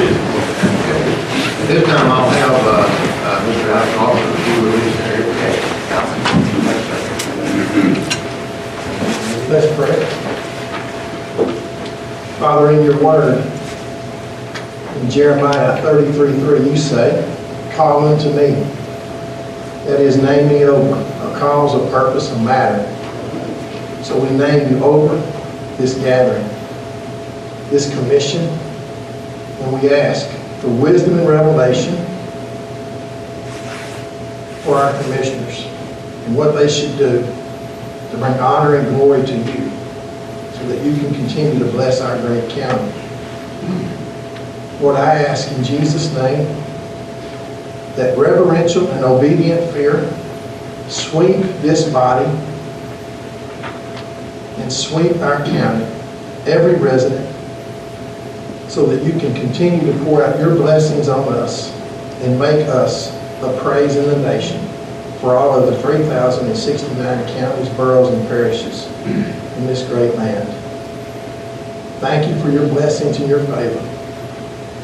At this time, I'll have Mr. Alex Officer to release their Let's pray. Father, in your word, in Jeremiah 33:3, you say, call unto me. That is, name me over a cause, a purpose, a matter. So we name you over this gathering, this commission, and we ask for wisdom and revelation for our commissioners and what they should do to bring honor and glory to you so that you can continue to bless our great county. Lord, I ask in Jesus' name that reverential and obedient fear sweep this body and sweep our county, every resident, so that you can continue to pour out your blessings on us and make us a praise in the nation for all of the 3,069 counties, boroughs, and parishes in this great land. Thank you for your blessings and your favor.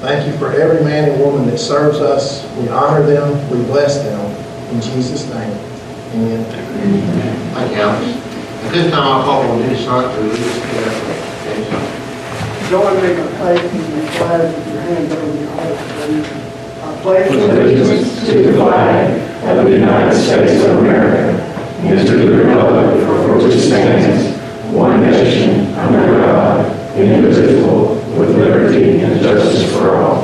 Thank you for every man and woman that serves us. We honor them. We bless them. In Jesus' name, amen. Thank you, Alex. At this time, I'll call on Dennis Hunt to release the Join me in faith and your flag with your hand over your heart, please. I pledge allegiance to the flag of the United States of America and to the republic for which it stands, one nation, under God, indivisible, with liberty and justice for all.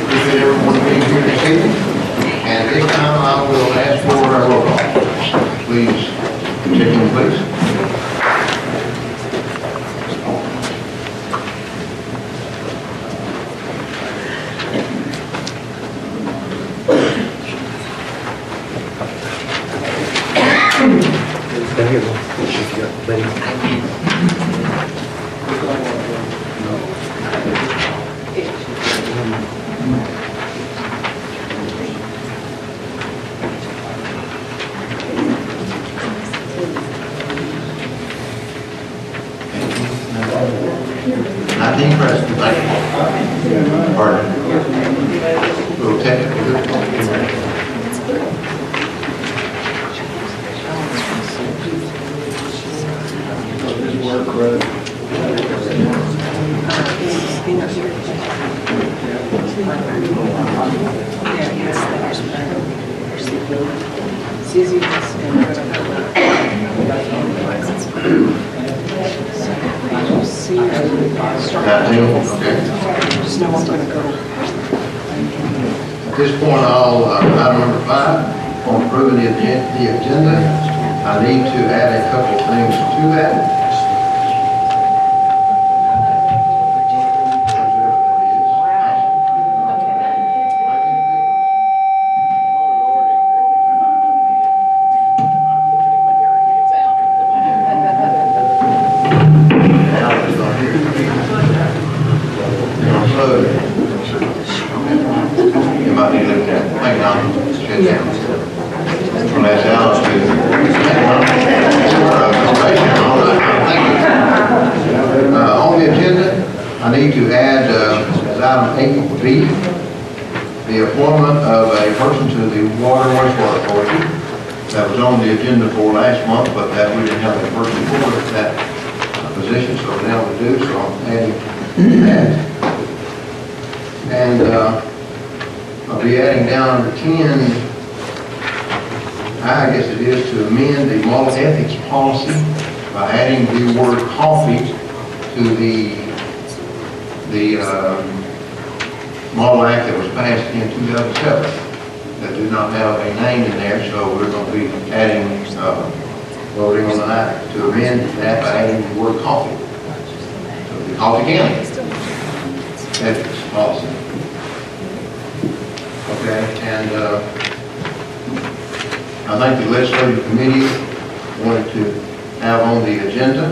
Appreciate everyone being here this evening. And at this time, I will ask for a roll call. Please, continue, please. At this point, item number 5, on approving the agenda, I need to add a couple of things to that. I'll be adding down under 10, I guess it is, to amend the model ethics policy by adding the word coffee to the model act that was passed in 2007 that did not have a name in there, so we're going to be adding, voting on the act to amend that by adding the word coffee. So the Coffee County ethics policy. Okay, and I think the legislative committee wanted to have on the agenda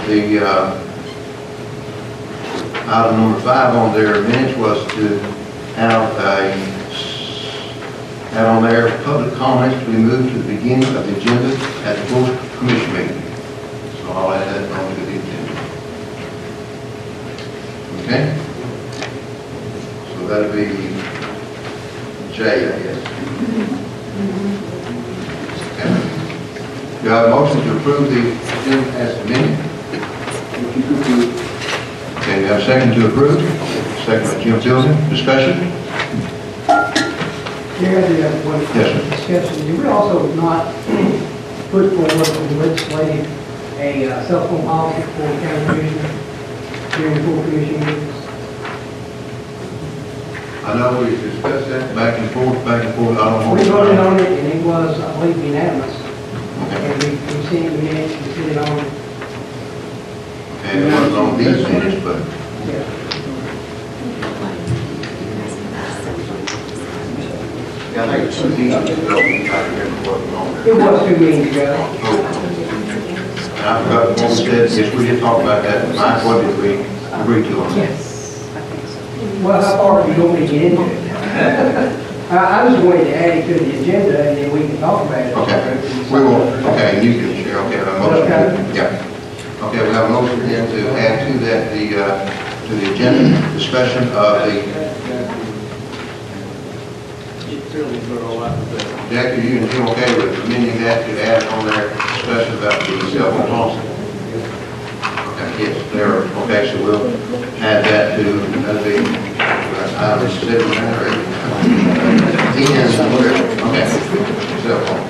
the item number 5 on their minutes was to have on there public comments to be moved to the beginning of the agenda I have a motion to approve the agenda as amended? Okay, we have a second to approve. Second by Jim Tilden. Discussion? Chair, I do have one Yes, sir. discussion. Did we also not put forward from the legislative a cell phone policy for county commissioners during full commission meetings? I know we discussed that back and forth. I don't know. We voted on it, and it was, I believe, unanimous. Okay. And we sent the minutes, we sent it on. And it wasn't on these minutes, but Yeah. I think it's 2 meetings ago, we tried to remember what was on there. It was 2 meetings ago. And I forgot what we said, yes, we did talk about that, Mike, what did we agree to on that? Well, how far do you want me to get into it? I just wanted to add it to the agenda, and then we can talk about it. Okay, we will, okay, you can share, okay, we have a motion. Okay. Yeah. Okay, we have a motion then to add to that, to the agenda, discussion of the, Jack, are you and Jim okay with amending that to add on there, discussion about the cell phone policy? Okay, yes, there, okay, so we'll add that to, that'll be, item 7 or 10, okay, cell phone.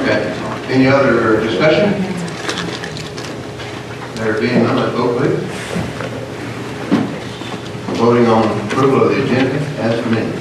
Okay, any other discussion? There being none, let's vote, please. Voting on approval of the agenda as amended.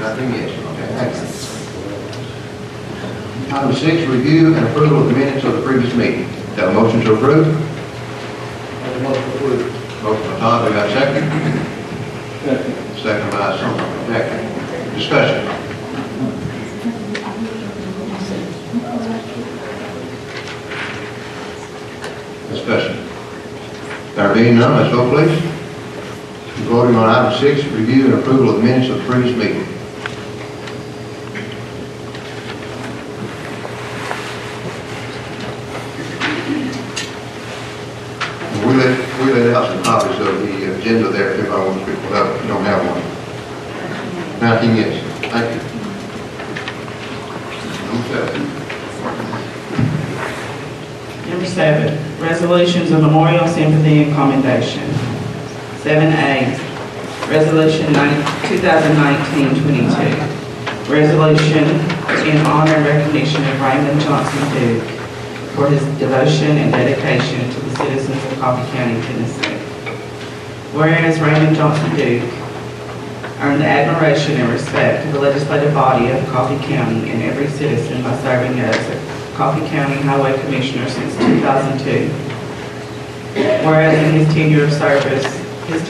Nothing, yes, okay, thank you. Item 6, review and approval of the minutes of the previous meeting. Got a motion to approve? Motion by Todd, do we got a second? Second by Summer. Jack. Discussion. Discussion. There being none, let's vote, please. Voting on item 6, review and approval of the minutes of the previous meeting. We laid out some copies of the agenda there if anybody wants to pick one up. If you don't have one. 19 yes. Thank you. Number 7. Number 7, resolutions of memorial, sympathy, and commendation. 7A, Resolution 2019-22. Resolution in honor and recognition of Raymond Johnson Duke for his devotion and dedication to the citizens of Coffee County, Tennessee. Whereas Raymond Johnson Duke earned the admiration and respect of the legislative body of Coffee County and every citizen by serving as a Coffee County Highway Commissioner since 2002. Whereas in his tenure of service was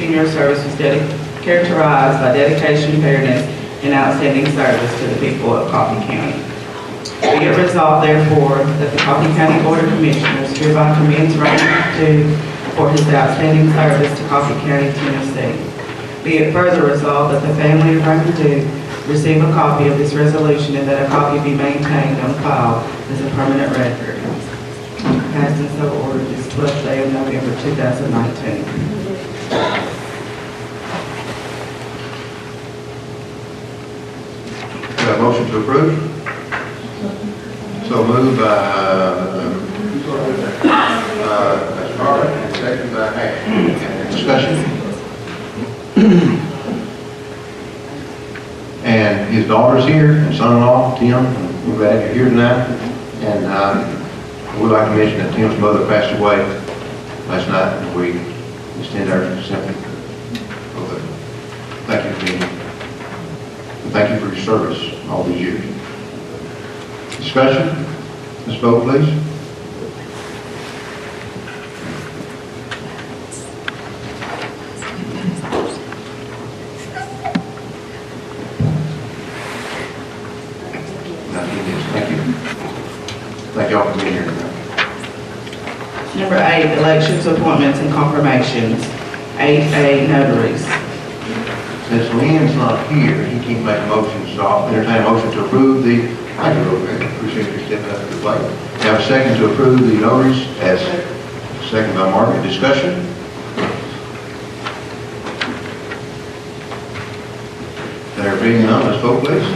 characterized by dedication, fairness, and outstanding service to the people of Coffee County. Be it resolved, therefore, that the Coffee County Board of Commissioners hereby commends Raymond Duke for his outstanding service to Coffee County, Tennessee. Be it further resolved that the family of Raymond Duke receive a copy of this resolution and that a copy be maintained on file as a permanent record. Passed and so ordered this 12th day of November 2019. Got a motion to approve? So moved by, Carter, second by Hack. Discussion? And his daughter's here, and son-in-law, Tim, we're glad you're here tonight. And we'd like to mention that Tim's mother passed away last night, and we extend our sympathy. Thank you for being here. And thank you for your service all these years. Discussion? Ms. Bo, please. Nothing, yes, thank you. Thank y'all for being here tonight. Number 8, elections, appointments, and confirmations. 8A, notaries. Since Lean's not here, he can't make a motion, so I'll entertain a motion to approve the, thank you, Rosemary, appreciate you stepping up to the plate. We have a second to approve the notaries, as second by Margaret. Discussion? There being none, let's vote, please.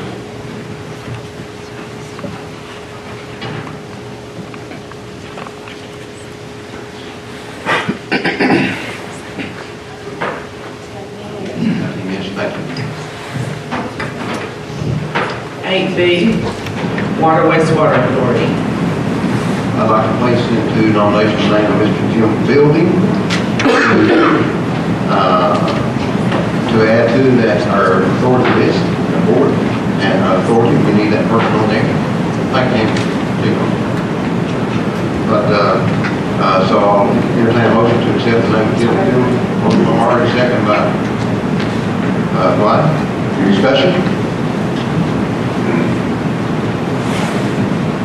Nothing, yes, thank you. 8B, water wastewater authority. I'd like to place into nomination the name of Mr. Jim Fielding to add to that our authority list, the board, and authority, we need that person on there. Thank you. But, so I'll entertain a motion to accept the name of Jim Fielding. Motion by Margaret, second by Dwight. Discussion?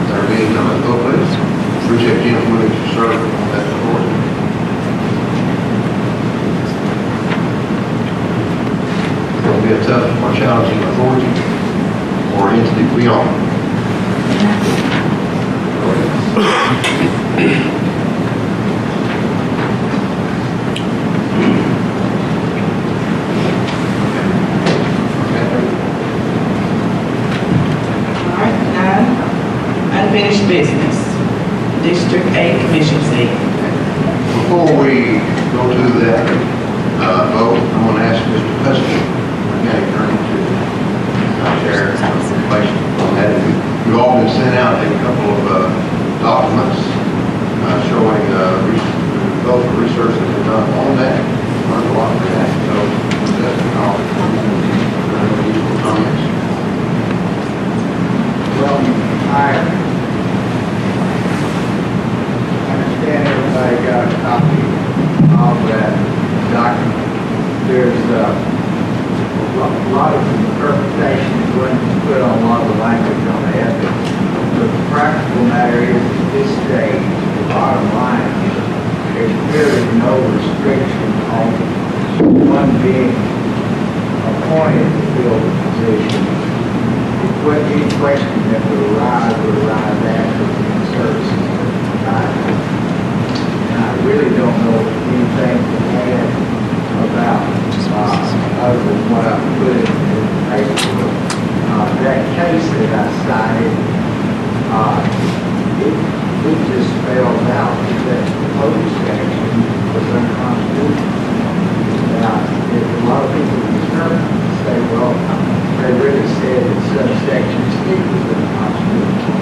There being none, let's vote, please. Appreciate Jim willing to serve on that board. It'll be a tough or challenging authority or entity to be on. All right, 9, unfinished business. District 8, commission seat. Before we go to that vote, I'm going to ask Mr. Husky, our county attorney, to share information on that. We've all been sent out a couple of documents showing both the research that we've done on that, learned a lot from that, so that's all. Useful comments. Well, I understand everybody got a copy of that document. There's a lot of interpretation that went put on a lot of the language on the ethics. But the practical matter is, at this stage, the bottom line is, there's clearly no restriction on one being appointed to fill the position. Any question that would arise after the services provided. And I really don't know anything to add about, other than what I put in the paperwork. That case that I cited, it just spells out that the code section was unconstitutional. Now, if a lot of people say, well, they really said that subsection C was unconstitutional.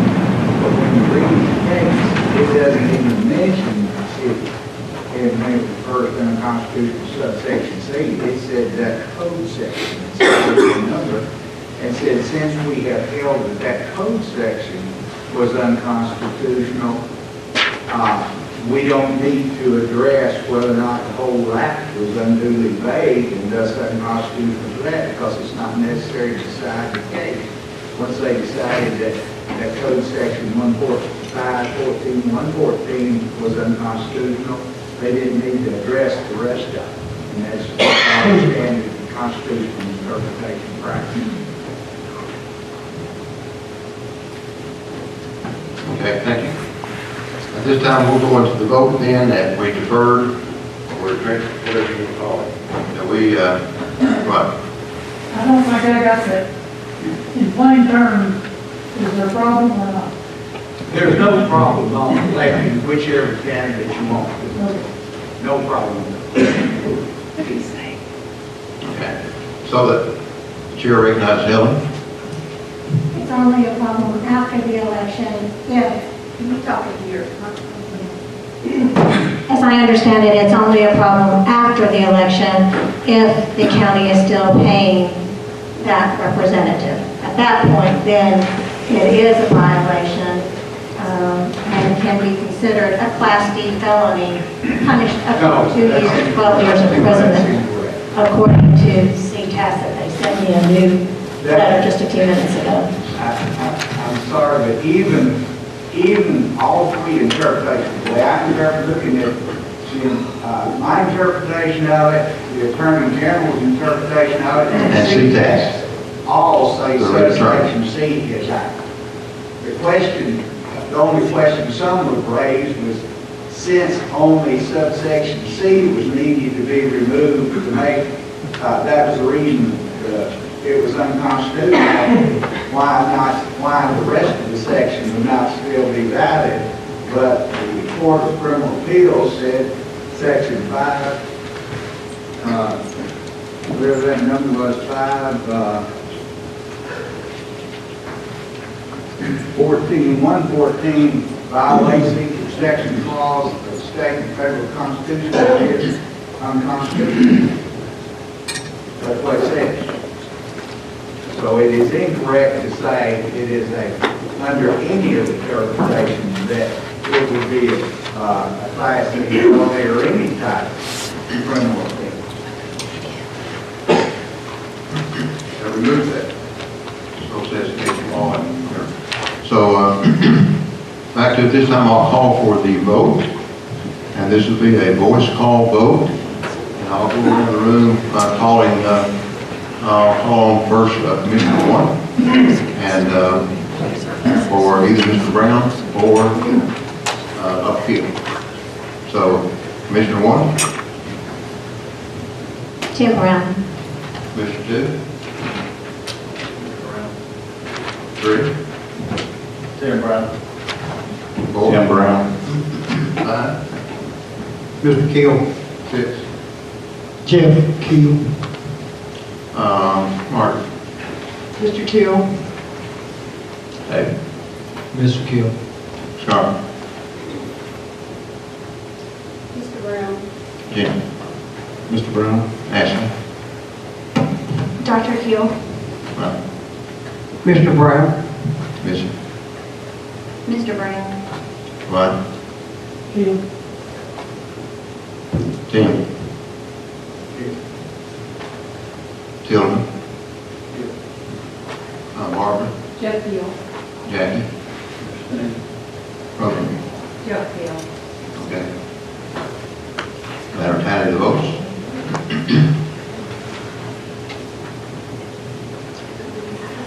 But when you read the case, it doesn't even mention C. It refers to unconstitutional subsection C. It said that code section, the number, and said since we have held that that code section was unconstitutional, we don't need to address whether or not the whole act was unduly vague and thus unconstitutional for that, because it's not necessary to decide the case. Once they decided that code section 114 was unconstitutional, they didn't need to address the rest of it. And that's our standard constitutional interpretation practice. Okay, thank you. At this time, we'll go into the vote then that we deferred, or whatever you call it, that we, right. I don't think I got that. In plain terms, is there a problem or not? There's no problem on electing whichever candidate you want. No problem. Okay. So that the chair recognizes Helen. It's only a problem after the election if, you talking to your as I understand it, it's only a problem after the election if the county is still paying that representative. At that point, then it is a violation and can be considered a Class D felony, punished up to 2 years, 12 years of imprisonment, according to CTAS that they sent me a new letter just a few minutes ago. I'm sorry, but even all three interpretations, the way I'm looking at it, my interpretation of it, the Attorney General's interpretation of it, And CTAS. all say The right subsection C is out. The only question some would raise was, since only subsection C was needed to be removed to make, that was the reason it was unconstitutional, why the rest of the section would not still be valid. But the Court of Criminal Appeals said section 5, whatever that number was, 114 violates each protection clause of state and federal constitution, that is unconstitutional. That's what it says. So it is incorrect to say it is under any of the interpretations that it would be a Class D felony or any type of criminal offense. I remove that. So says case law. So, back to this time, I'll call for the vote, and this will be a voice call vote. And I'll go around the room calling, I'll call on first Commissioner 1, and for either Mr. Brown or upfield. So, Commissioner 1, Tim Brown. Commissioner 2, 3, Tim Brown. 4, Tim Brown. 5, Mr. Keel. 6, Jeff Keel. Mark. Mr. Keel. David. Mr. Keel. Scott. Mr. Brown. Jim. Mr. Brown. Ashley. Dr. Keel. Right. Mr. Brown. Missy. Mr. Brown. Right. Keel. Tim. Tillman. Barbara. Jeff Keel. Jackie. Rosen. Jeff Keel. Okay. That'll tally the votes.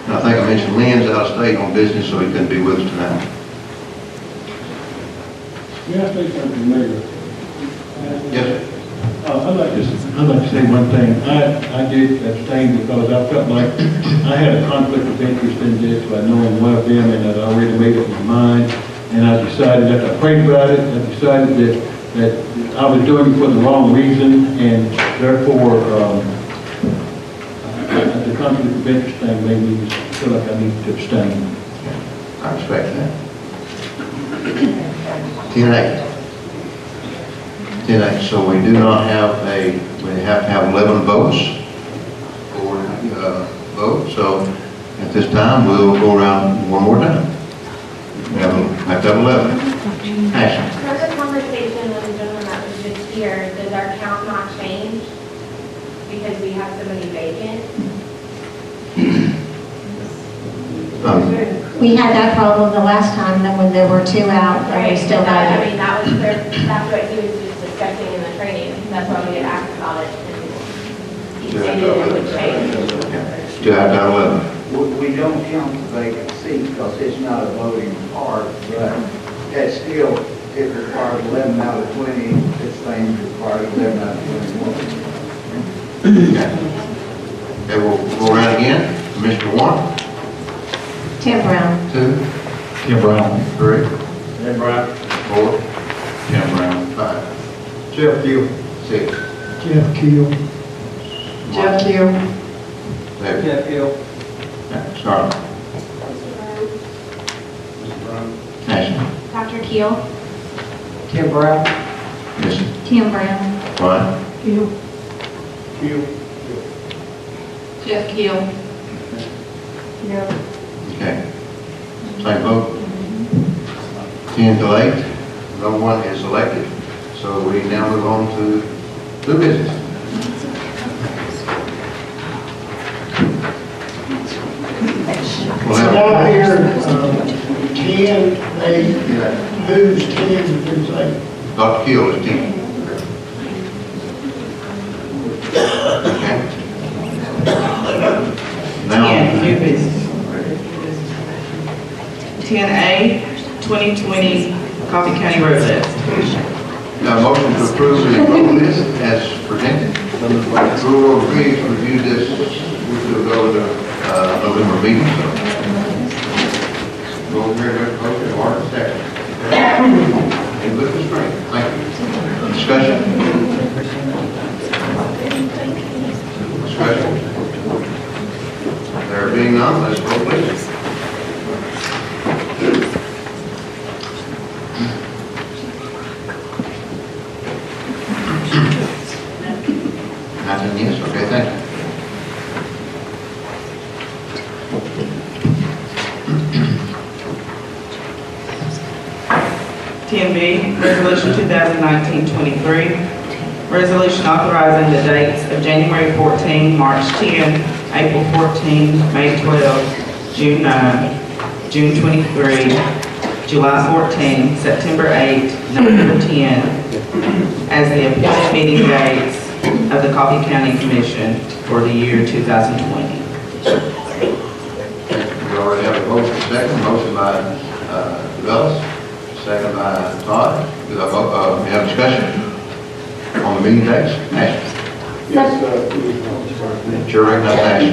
And I think I mentioned Lynn's out of state on business, so he couldn't be with us tonight. May I say something, Mayor? Yes, sir. I'd like to say one thing. I did abstain because I felt like I had a conflict of interest in this by knowing one of them, and I'd already made up my mind. And I decided, after I prayed about it, I decided that I was doing it for the wrong reason, and therefore, the conflict of interest thing made me feel like I needed to abstain. I respect that. 10-8. 10-8. So we do not have we have to have 11 votes for vote. So at this time, we'll go around one more time. We have to have 11. Ashley. For the conversation with the gentleman that was just here, does our count not change because we have so many vacant? We had that problem the last time, that when there were 2 out, and we still I had mean, it. that was clear, that's what he was just discussing in the training. That's why we had asked about it. And he stated it would change. Still have to have 11. We don't count the vacant seat because it's not a voting part, but that still, it requires 11 out of 20. This thing requires 11 out of 21. Okay, we'll go around again. Commissioner 1, Tim Brown. 2, Tim Brown. 3, Tim Brown. 4, Tim Brown. 5, Jeff Keel. 6, Jeff Keel. Jeff Keel. David. Jeff Keel. Charlotte. Ashley. Dr. Keel, Tim Brown. Yes. Tim Brown. Ryan? Jeff Keel. Okay. Same vote? 10 to 8, no one is elected, so we now move on to new business. We'll So have- now here, 10, 8, who's 10, who's 8? Dr. Keel is 10. Okay. Now, 10, new business. 10A, 2020 Coffee County Road List. now motion to approve the vote list as presented. We will review this, we will go to the November meeting, so. Go over here, Mr. Motion, Mark, second. And with the screen, thank you. Discussion? Discussion? There being none, let's vote, please. Nothing, yes, okay, thank you. Ten B, Resolution 2019-23, resolution authorizing the dates of January 14, March 10, April 14, May 12, June 9, June 23, July 14, September 8, November 10, as the appointed meeting dates of the Coffee County Commission for the year 2020. We already have a motion, motion by DeVellis, second by Todd. Do we have discussion on the meeting dates? Ashley? Chair recognizes Ashley.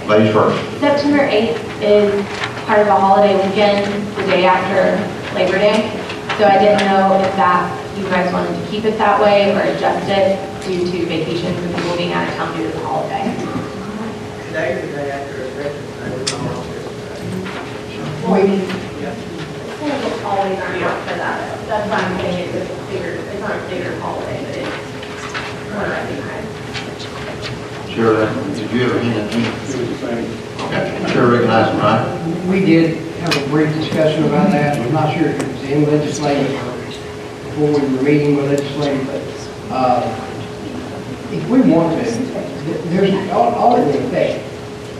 Ladies first. September 8th is part of a holiday weekend, the day after Labor Day. So I didn't know if that, you guys wanted to keep it that way or adjust it due to vacations and people being out of town due to the holiday. Today is the day after Veterans Day, we're not on It's always on out for that. That's why I'm saying it's a bigger, it's not a bigger holiday, but it's more recognized. Chair, did you ever hear that? Okay. Chair recognizes Ryan. We did have a brief discussion about that. I'm not sure if it was in legislative or before we were meeting with legislative, but if we want to, there's, all it will affect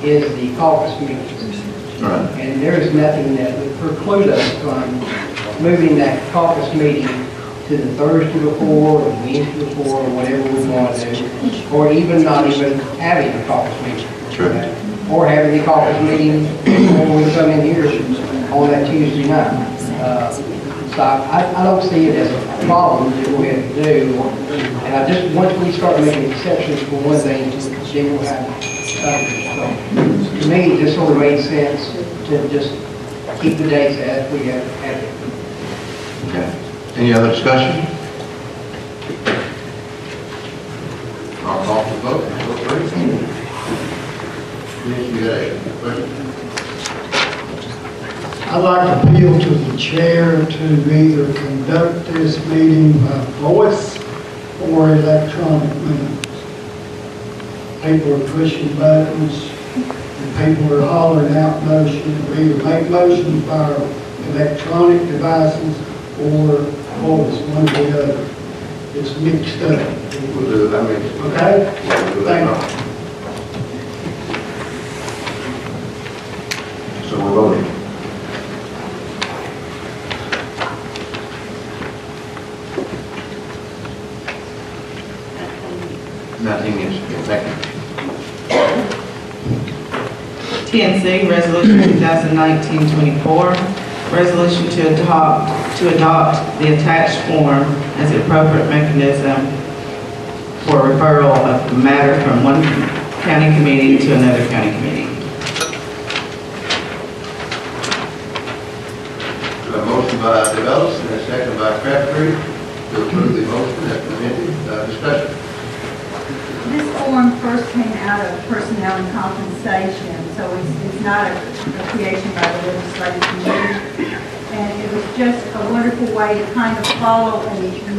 is the caucus meetings. Right. And there is nothing that would preclude us from moving that caucus meeting to the Thursday before, or the Wednesday before, or whatever we want to do, or even not even having a caucus meeting. Sure. Or having the caucus meeting when we come in here on that Tuesday night. So I don't see it as a problem to go ahead and do. And I just, once we start making exceptions for one thing, then we'll have others. So to me, it just sort of made sense to just keep the dates as we have had it. Okay. Any other discussion? I'll call for the vote. Vote please. Yes, you got a question? I'd like to appeal to the chair to either conduct this meeting by voice or electronic means. People are pushing buttons, and people are hollering out motions. We either make motions by our electronic devices or voice, one or the other. It's mixed up. We'll do that. Okay? We'll do that. So we're voting. Nothing is, thank you. 10C, Resolution 2019-24, resolution to adopt the attached form as the appropriate mechanism for referral of the matter from one county committee to another county committee. A motion by DeVellis and a second by Crabtree to approve the motion as presented. Discussion. This form first came out of personnel and compensation, so it's not a creation by the legislative committee. And it was just a wonderful way to kind of follow a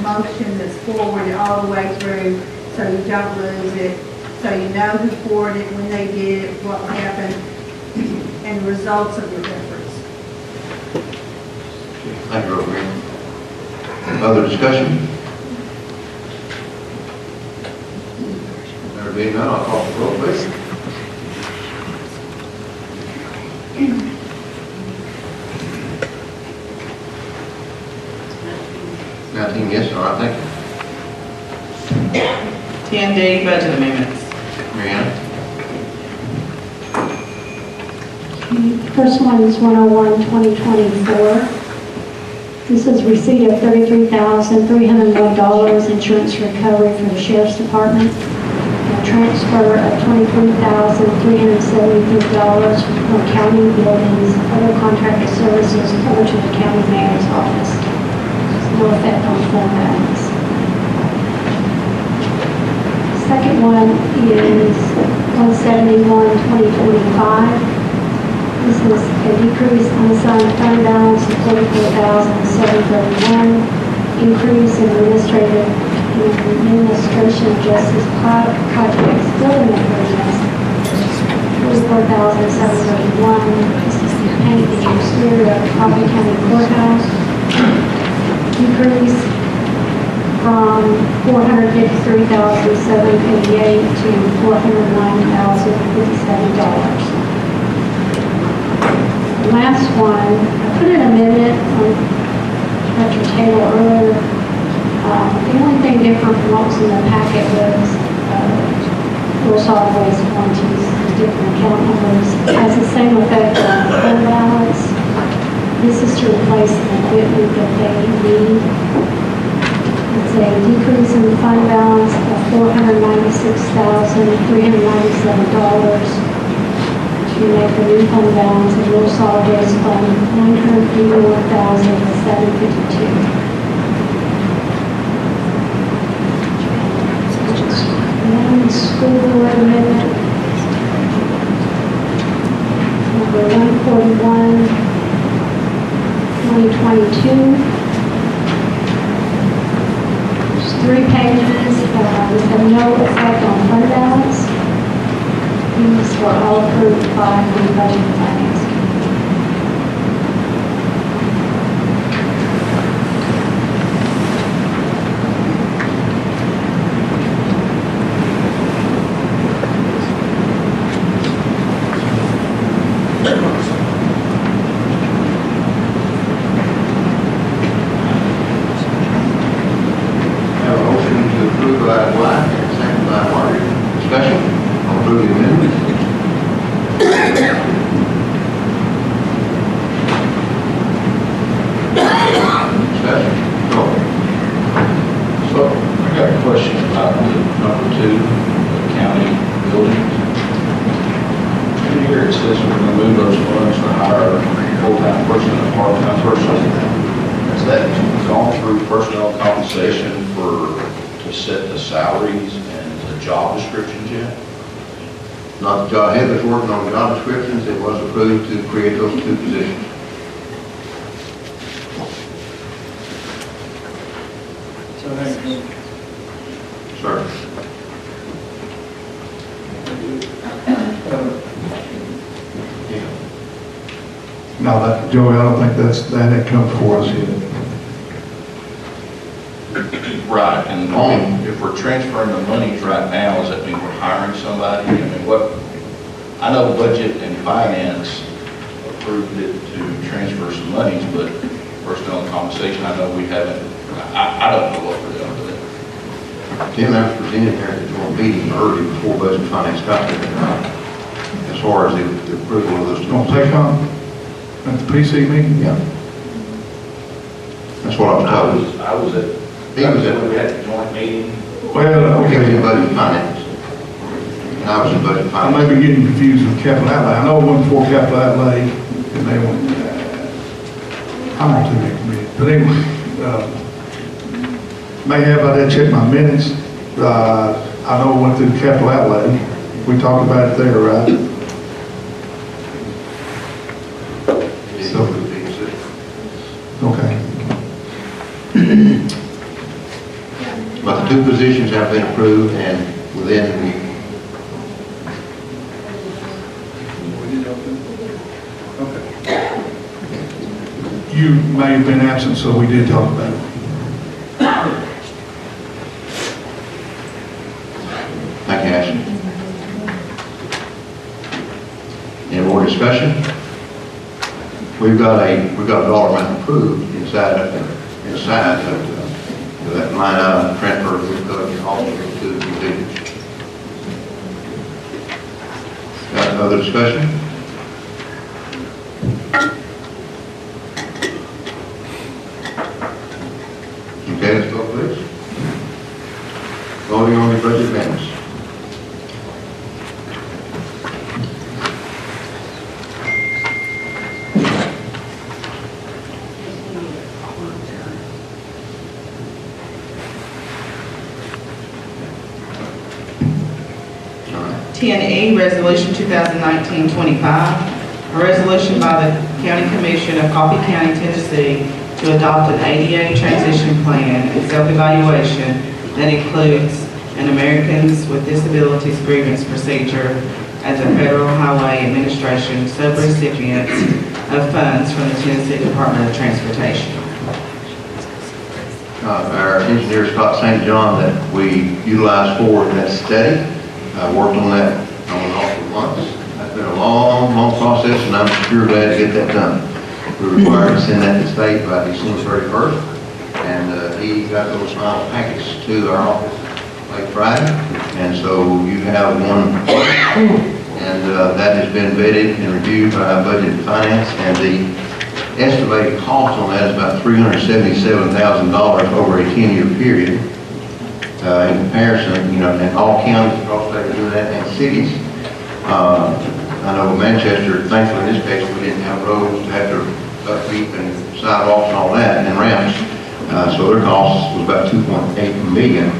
motion that's forwarded all the way through, so you don't lose it, so you know who forwarded it, when they did it, what happened, and the results of your efforts. Thank you, Rosemary. Other discussion? There being none, I'll call for the roll, please. Nothing, yes, all right, thank you. 10D, budget amendments. Mariana? First one is 101-2024. This is receipt of $33,301 insurance recovery from the Sheriff's Department. A transfer of $23,373 from county buildings, other contracted services over to the county mayor's office. No effect on fund balance. Second one is 171-2025. This is a decrease unassigned fund balance of $44,731, increase in administration justice projects building improvements, $44,731. This is to paint the exterior of Coffee County Courthouse, decrease from $453,788 to $409,057. Last one, I put an amendment on Dr. Taylor earlier. The only thing different from what was in the packet was Rural Solid Waste warranties, different account numbers. It has the same effect on fund balance. This is to replace the equipment that they need. It's a decrease in the fund balance of $496,397. To make the new fund balance of Rural Solid Waste Fund $981,752. One school board amendment number 141-2022. There's 3 pages with no effect on fund balance. These were all approved by the Budget and Finance Committee. Have a motion to approve by White, and second by Martin. Discussion? I'll approve the amendment. Discussion? Go. So, I got a question about the number 2, the county buildings. In here it says we're going to move those funds to hire a full-time person and a part-time person. Has that gone through personnel compensation to set the salaries and the job descriptions yet? Not the job, Heather's working on job descriptions. It was approved to create those 2 positions. Sir. No, Joey, I don't think that had come before us yet. Right, and if we're transferring the monies right now, does that mean we're hiring somebody? I mean, I know Budget and Finance approved it to transfer some monies, but personnel and compensation, I know we haven't, I don't know what we're doing with it. Tim, that was presented there at the meeting early before Budget and Finance got there. As far as the approval of those 2. Don't take on at the PC meeting? Yeah. That's what I was told. I was at, He was at, we had a joint meeting. Well, he was in okay. Budget and Finance. And I was in Budget and I Finance. may be getting confused with capital outlay. I know it went before capital outlay, and they went, I'm on 2 committee. But anyway, may have, I didn't check my minutes. I know it went through capital outlay. We talked about it there, right? So, 2 positions have been approved, and within the You may have been absent, so we did talk about it. Thank you, Ashley. Any more discussion? We've got a dollar amount approved inside of that line item transfer we've got in all to the position. Got other discussion? Okay, let's vote, please. Voting on the budget amendments. All right. 10E, Resolution 2019-25, a resolution by the County Commission of Coffee County, Tennessee, to adopt an ADA transition plan and self-evaluation that includes an Americans with Disabilities grievance procedure as a Federal Highway Administration subrecipient of funds from the Tennessee Department of Transportation. Our engineer Scott St. John that we utilized for that study, worked on that on and off for months. That's been a long, long process, and I'm sure glad to get that done. We're required to send that to state by December 31st, and he got those final packets to our office late Friday, and so you have one, and that has been vetted and reviewed by Budget and Finance, and the estimated cost on that is about $377,000 over a 10-year period. In comparison, you know, and all counties across the state are doing that, and cities. I know Manchester, thankfully in this case, we didn't have roads to have to upkeep and sidewalks and all that, and ramps. So their cost was about $2.8 million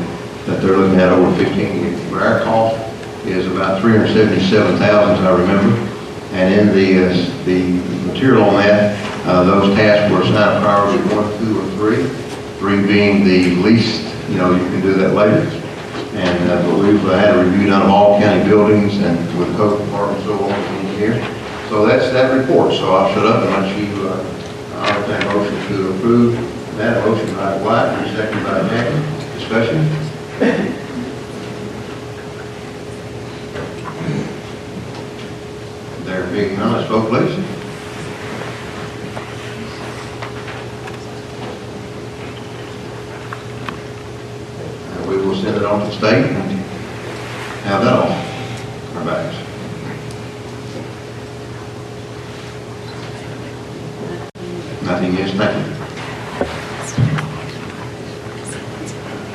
that they're looking at over 15 years. But our cost is about $377,000, as I remember. And in the material on that, those tasks were assigned priority 1, 2, or 3. 3 being the least, you know, you can do that later. And but we've had a review done of all county buildings and with code department and so on, and here. So that's that report. So I'll shut up and let you, I'll entertain a motion to approve that. Motion by White, and second by Jackson. Discussion? There being none, let's vote, please. We will send it on to the state and have that on our backs. Nothing is, thank you.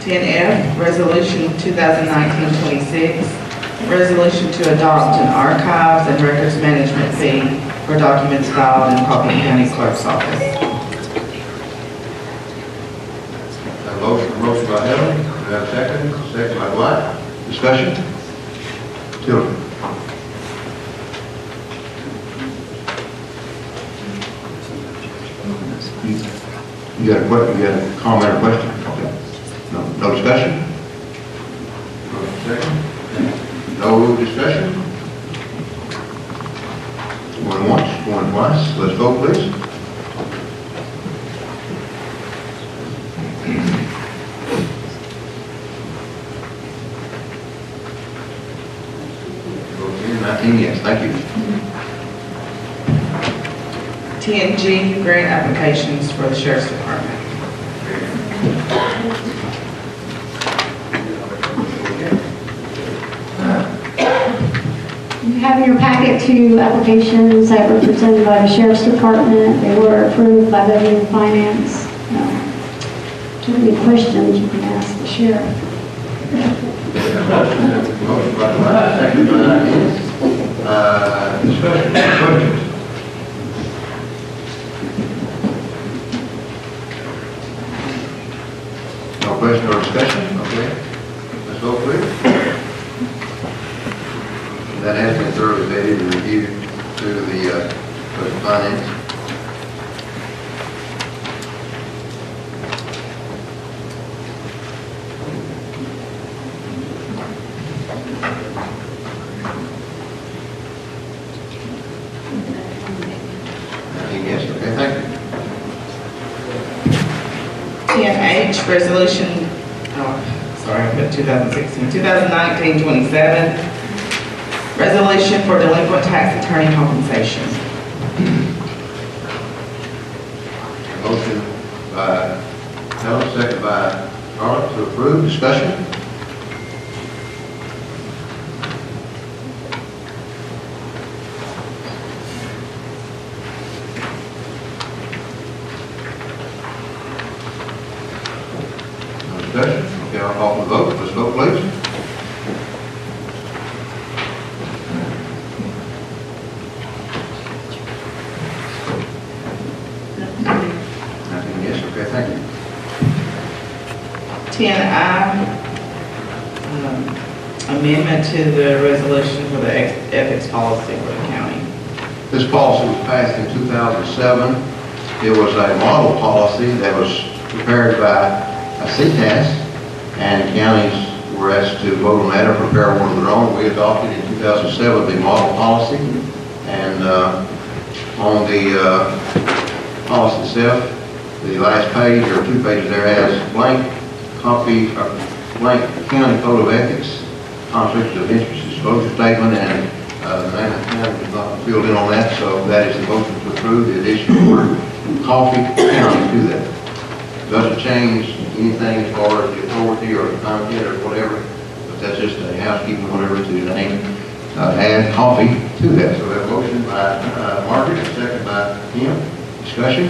10F, Resolution 2019-26, resolution to adopt an archives and records management fee for documents filed in Coffee County Clerk's Office. A motion by Helen, do we have a second? Second by White. Discussion? Tilden. You got a question? You got a comment or question? Okay. No discussion? Second? No discussion? Going once, going twice. Let's vote, please. Vote here, 19 yes. Thank you. 10G, grant applications for the Sheriff's Department. You have in your packet 2 applications that were presented by the Sheriff's Department. They were approved by Budget and Finance. If you have any questions, you can ask the sheriff. Motion by White, second by discussion, questions? No question or discussion? Okay. Let's vote, please. That has been thoroughly vetted and reviewed through the Budget and Finance. Acting yes, okay, thank you. 10H, resolution, I put 2016, 2019-27, resolution for delinquent tax attorney compensation. Motion by Helen, second by Charlotte to approve. Discussion? No discussion? Okay, I'll call for the vote. Let's vote, please. Acting yes, okay, thank you. 10I, amendment to the resolution for the ethics policy for the county. This policy was passed in 2007. It was a model policy that was prepared by a CTAS, and counties were asked to vote on that or prepare one of their own. We adopted in 2007 the model policy, and on the policy itself, the last page or 2 pages there has blank copy, blank county code of ethics, conflicts of interest disclosure statement, and the name of the county was not filled in on that, so that is the motion to approve the addition of the word Coffee County to that. Doesn't change anything as far as the authority or the content or whatever, but that's just a housekeeping whatever to name, add coffee to that. So we have a motion by Margaret, a second by Kim. Discussion?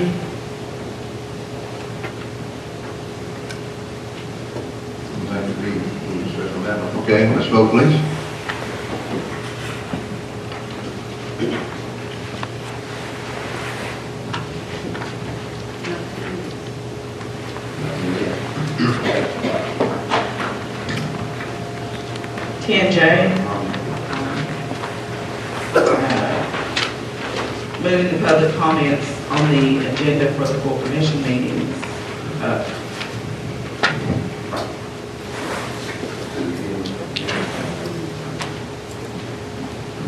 Okay, let's vote, please. Moving the public comments on the agenda for the full commission meetings.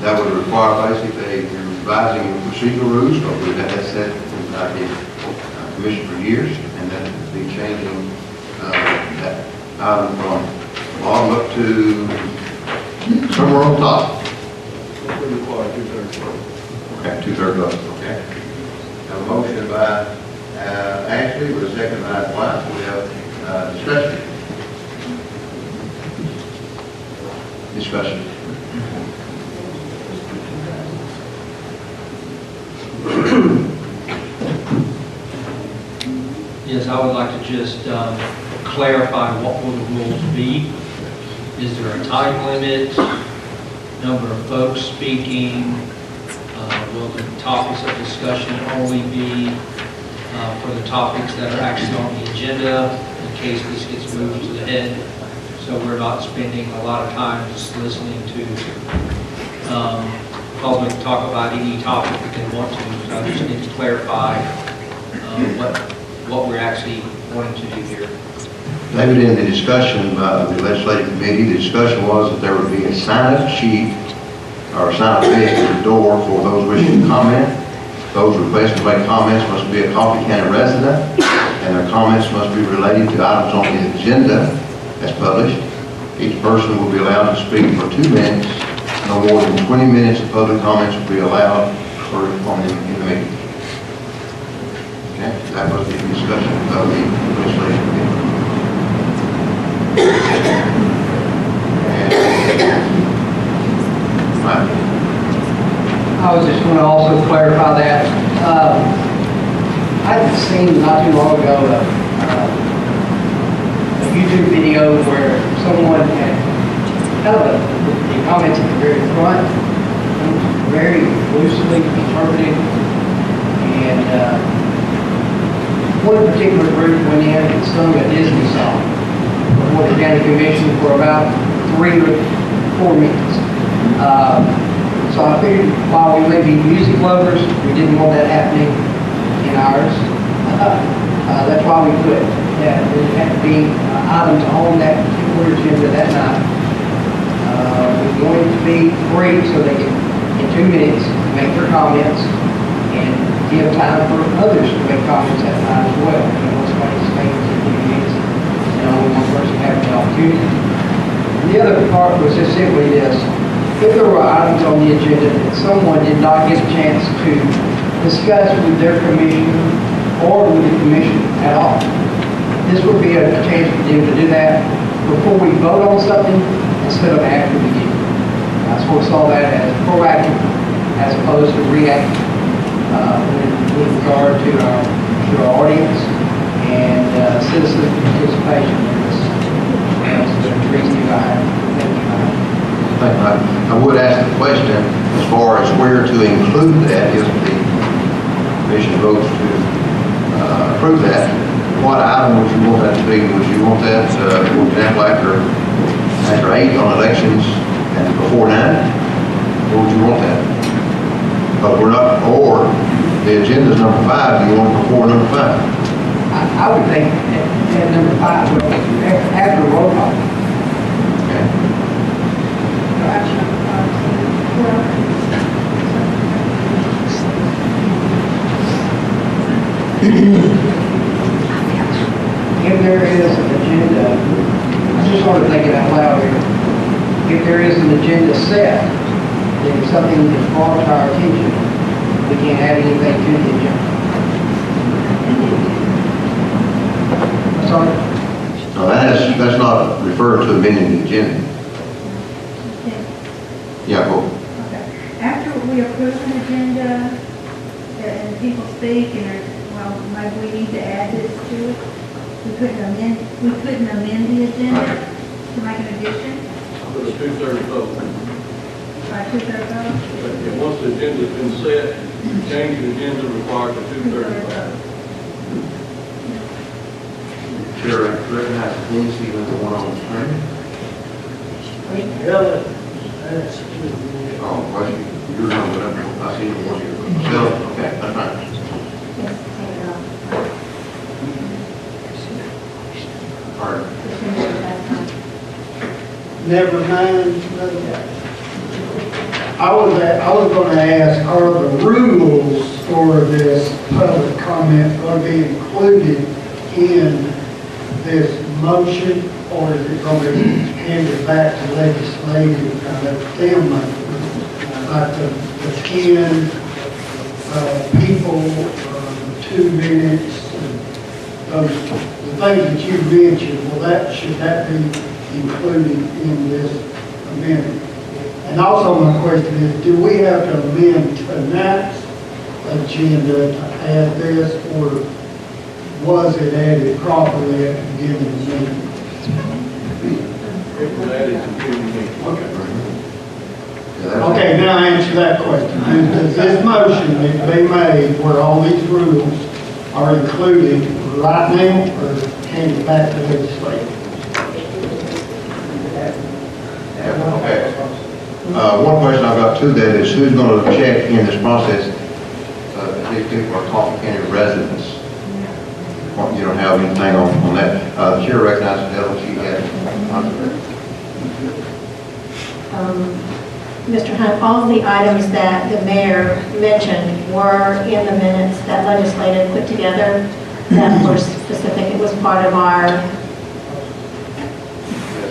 That would require basically revising the procedural rules, but we've had that set by the commission for years, and then be changing that item from bottom up to somewhere on top. Okay, 2/3 vote, okay. Have a motion by Ashley with a second by Dwight. We have discussion. Discussion. Yes, I would like to just clarify what will the rules be. Is there a time limit, number of folks speaking? Will the topics of discussion only be for the topics that are actually on the agenda in case this gets moved to the head? So we're not spending a lot of time just listening to public talk about any topic that they want to. So I just need to clarify what we're actually wanting to do here. David, in the discussion by the legislative committee, the discussion was that there would be a sign-up sheet or sign-up page at the door for those wishing to comment. Those requesting to make comments must be a Coffee County resident, and their comments must be related to items on the agenda as published. Each person will be allowed to speak for 2 minutes. No more than 20 minutes of public comments will be allowed in the meeting. Okay, that was the discussion of the legislative committee. I was just going to also clarify that. I had seen not too long ago a YouTube video where someone had kind of the comments at the very front, very loosely interpreted, and one particular group went in and sung a Disney song before the county commission for about 3 or 4 minutes. So I figured while we may be music lovers, we didn't want that happening in ours. That's why we put that it had to be items on that particular agenda that night. We're going to be free so they can, in 2 minutes, make their comments and give time for others to make comments at time as well. You know, somebody stays in meetings, and only one person having the opportunity. And the other part was just simply this: if there were items on the agenda that someone did not get a chance to discuss with their commissioner or with the commission at all, this would be a chance for them to do that before we vote on something instead of after we do. I sort of saw that as proactive as opposed to reactive with regard to our audience and citizen participation in this. That's the reason behind it. I would ask the question as far as where to include that if the commission votes to approve that. What item would you want that to be? Would you want that, for example, after 8 on elections and before 9? Or would you want that? But we're not, or the agenda's number 5, you want it before number 5? I would think at number 5, after the roll call. Okay. If there is an agenda, I just started thinking out loud here. If there is an agenda set, then if something is brought to our attention, we can't add anything to the agenda. Sorry? No, that's not referring to amending the agenda. Yeah, go. Okay. After we approve an agenda, and people speak, and, well, maybe we need to add this to it. We couldn't amend the agenda to make an addition With a 2/3 vote. by 2/3 vote. And once the agenda's been set, change the agenda requires a 2/3 vote. Chair, I recognize Nancy with the one on the screen. Oh, well, you're not, but I see the one here. So, okay, that's fine. All right. Never mind. I was gonna ask, are the rules for this public comment gonna be included in this motion, or is it gonna be handed back to legislative, them, like the 10, people, 2 minutes, and the things that you mentioned, should that be included in this amendment? And also my question is, do we have to amend tonight's agenda to add this, or was it added properly at the beginning of the meeting? It was added to the meeting. Okay, now answer that question. Does this motion need to be made where all these rules are included right now, or handed back to legislature? Okay. One question I've got to that is who's going to check in this process? These people are Coffee County residents. You don't have anything on that. The chair recognizes Dell, she has. Mr. Hunt, all the items that the mayor mentioned were in the minutes that legislative put together that were specific. It was part of our, That's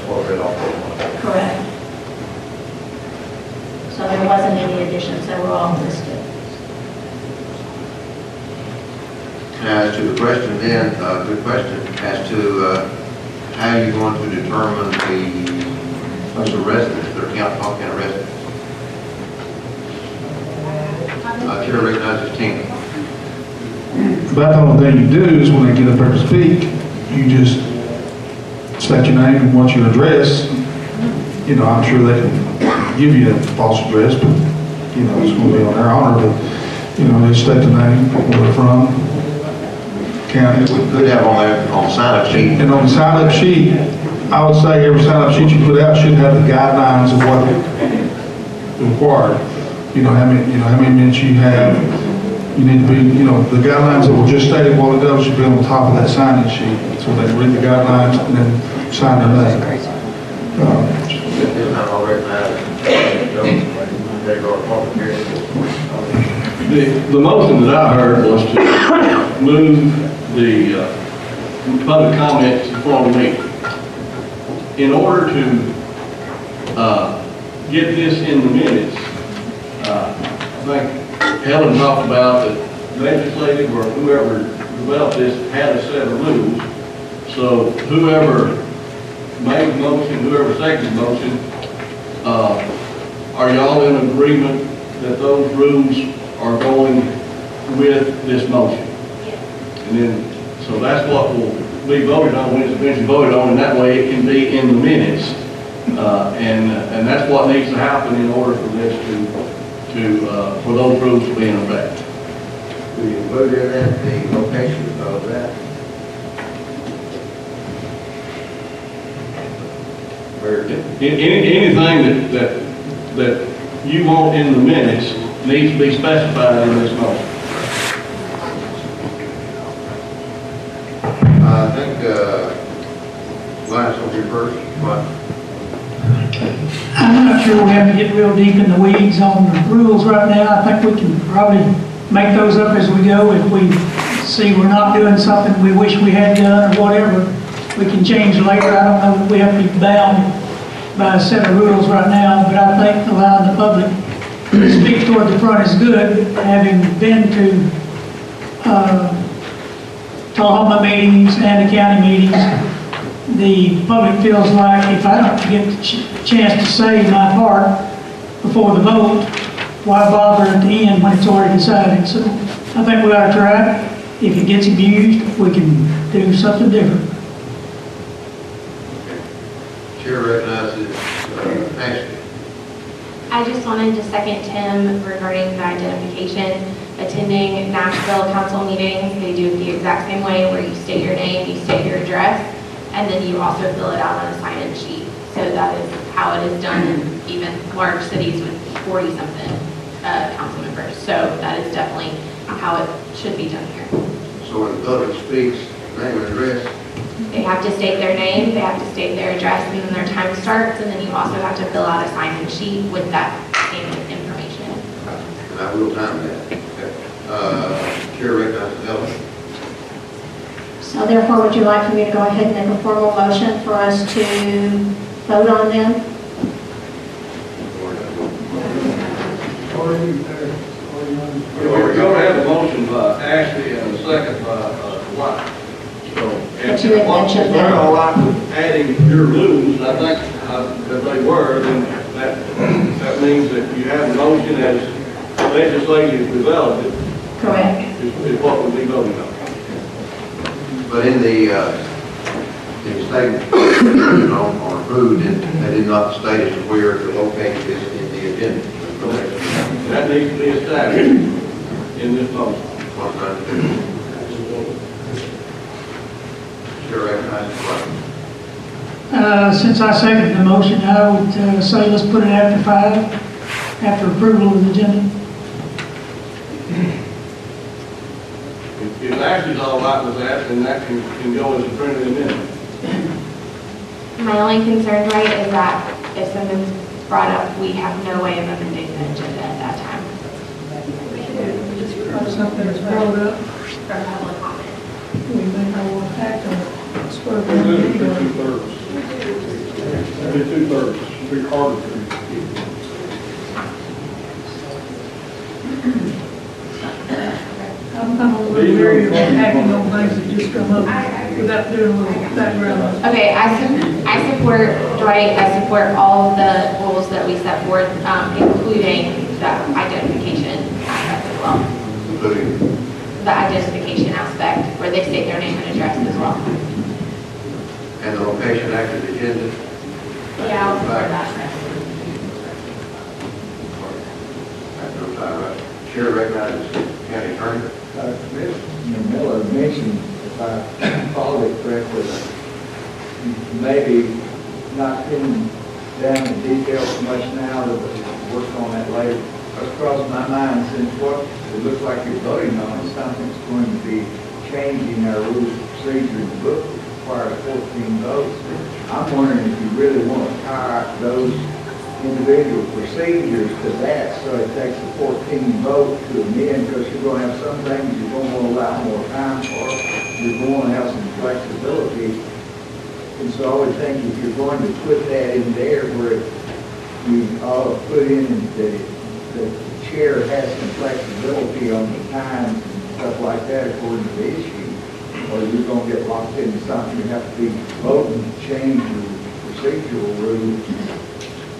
what read off. correct. So there wasn't any additions, they were all listed. As to the question then, good question, as to how you're going to determine the residents, they're Coffee County residents. Chair recognizes Tina. About the only thing you do is when they get up there to speak, you just state your name and what's your address. You know, I'm sure they can give you a false address, but, you know, it's going to be on their honor, but, you know, just state the name, where they're from, county. We could have on there, on the sign-up sheet. And on the sign-up sheet, I would say every sign-up sheet you put out should have the guidelines of what is required. You know, how many minutes you have. You need to be, you know, the guidelines that were just stated a while ago should be on the top of that sign-in sheet, so they can read the guidelines and then sign their name. This time I'll recognize Joe, they go to public hearing. The motion that I heard was to move the public comments before the meeting. In order to get this in the minutes, I think Helen talked about that legislative or whoever developed this had a set of rules. So whoever made the motion, whoever seconded the motion, are y'all in agreement that those rules are going with this motion? And then, so that's what will be voted on when it's eventually voted on, and that way it can be in the minutes. And that's what needs to happen in order for this for those rules to be in effect. Do you put in that the location of that? Anything that you want in the minutes needs to be specified in this motion. I think, Lance will be first, but I'm not sure we have to get real deep in the weeds on the rules right now. I think we can probably make those up as we go. If we see we're not doing something we wish we had done or whatever, we can change later. I don't know that we have to be bound by a set of rules right now, but I think allowing the public to speak toward the front is good. Having been to Tullahoma meetings and the county meetings, the public feels like if I don't get the chance to say my part before the vote, why bother at the end when it's already decided? So I think we ought to try it. If it gets abused, we can do something different. Chair recognizes Ashley. I just wanted to second Tim regarding the identification. Attending Nashville council meetings, they do it the exact same way where you state your name, you state your address, and then you also fill it out on a sign-in sheet. So that is how it is done in even large cities with 40-something council members. So that is definitely how it should be done here. So when the public speaks, name and address, They have to state their name, they have to state their address, and then their time starts, and then you also have to fill out a sign-in sheet with that same information. and I will time that. Chair recognizes Ellen. So therefore, would you like for me to go ahead and make a formal motion for us to vote on them? We're going to have a motion by Ashley and a second by White. So, But you had mentioned they're that. all right with adding your rules, I think that they were, then that means that you have a motion as legislative developed, Correct. is what we'll be voting on. But in the statement on food, they did not state as to where to locate this in the agenda. That needs to be established in this motion. What's that? Chair recognizes White. Since I seconded the motion, I would say let's put it after 5, after approval of the agenda. If Ashley's all right with that, then that can go as a friendly amendment. My only concern, right, is that if something's brought up, we have no way of amending the agenda at that time. Something is brought up, For public comment. we may not want to act on it. Spur of the We'll do it meeting. for 2/3. That'd be 2/3, it'll be harder for you. I'm a little leery of acting on things that just come up without doing a little background. Okay, I support, Dwight, I support all of the rules that we set forth, including the identification aspect as well. Including The identification aspect, where they state their name and address as well. and the location after the agenda. Yeah, I'll support that. After the time, right? Chair recognizes County Attorney. Commissioner Miller mentioned, if I followed it correctly, maybe not getting down in detail so much now, but work on that later. What's crossed my mind, since what it looks like you're voting on is something that's going to be changing our rules of procedure in the book, require 14 votes. I'm wondering if you really want to tie those individual procedures to that, so it takes a 14 vote to amend, because you're going to have some things you're going to want to allow more time for. You're going to have some flexibility. And so I would think if you're going to put that in there where you ought to put in that the chair has some flexibility on the times and stuff like that according to the issue, or you're going to get locked into something, you have to be voting to change your procedural rules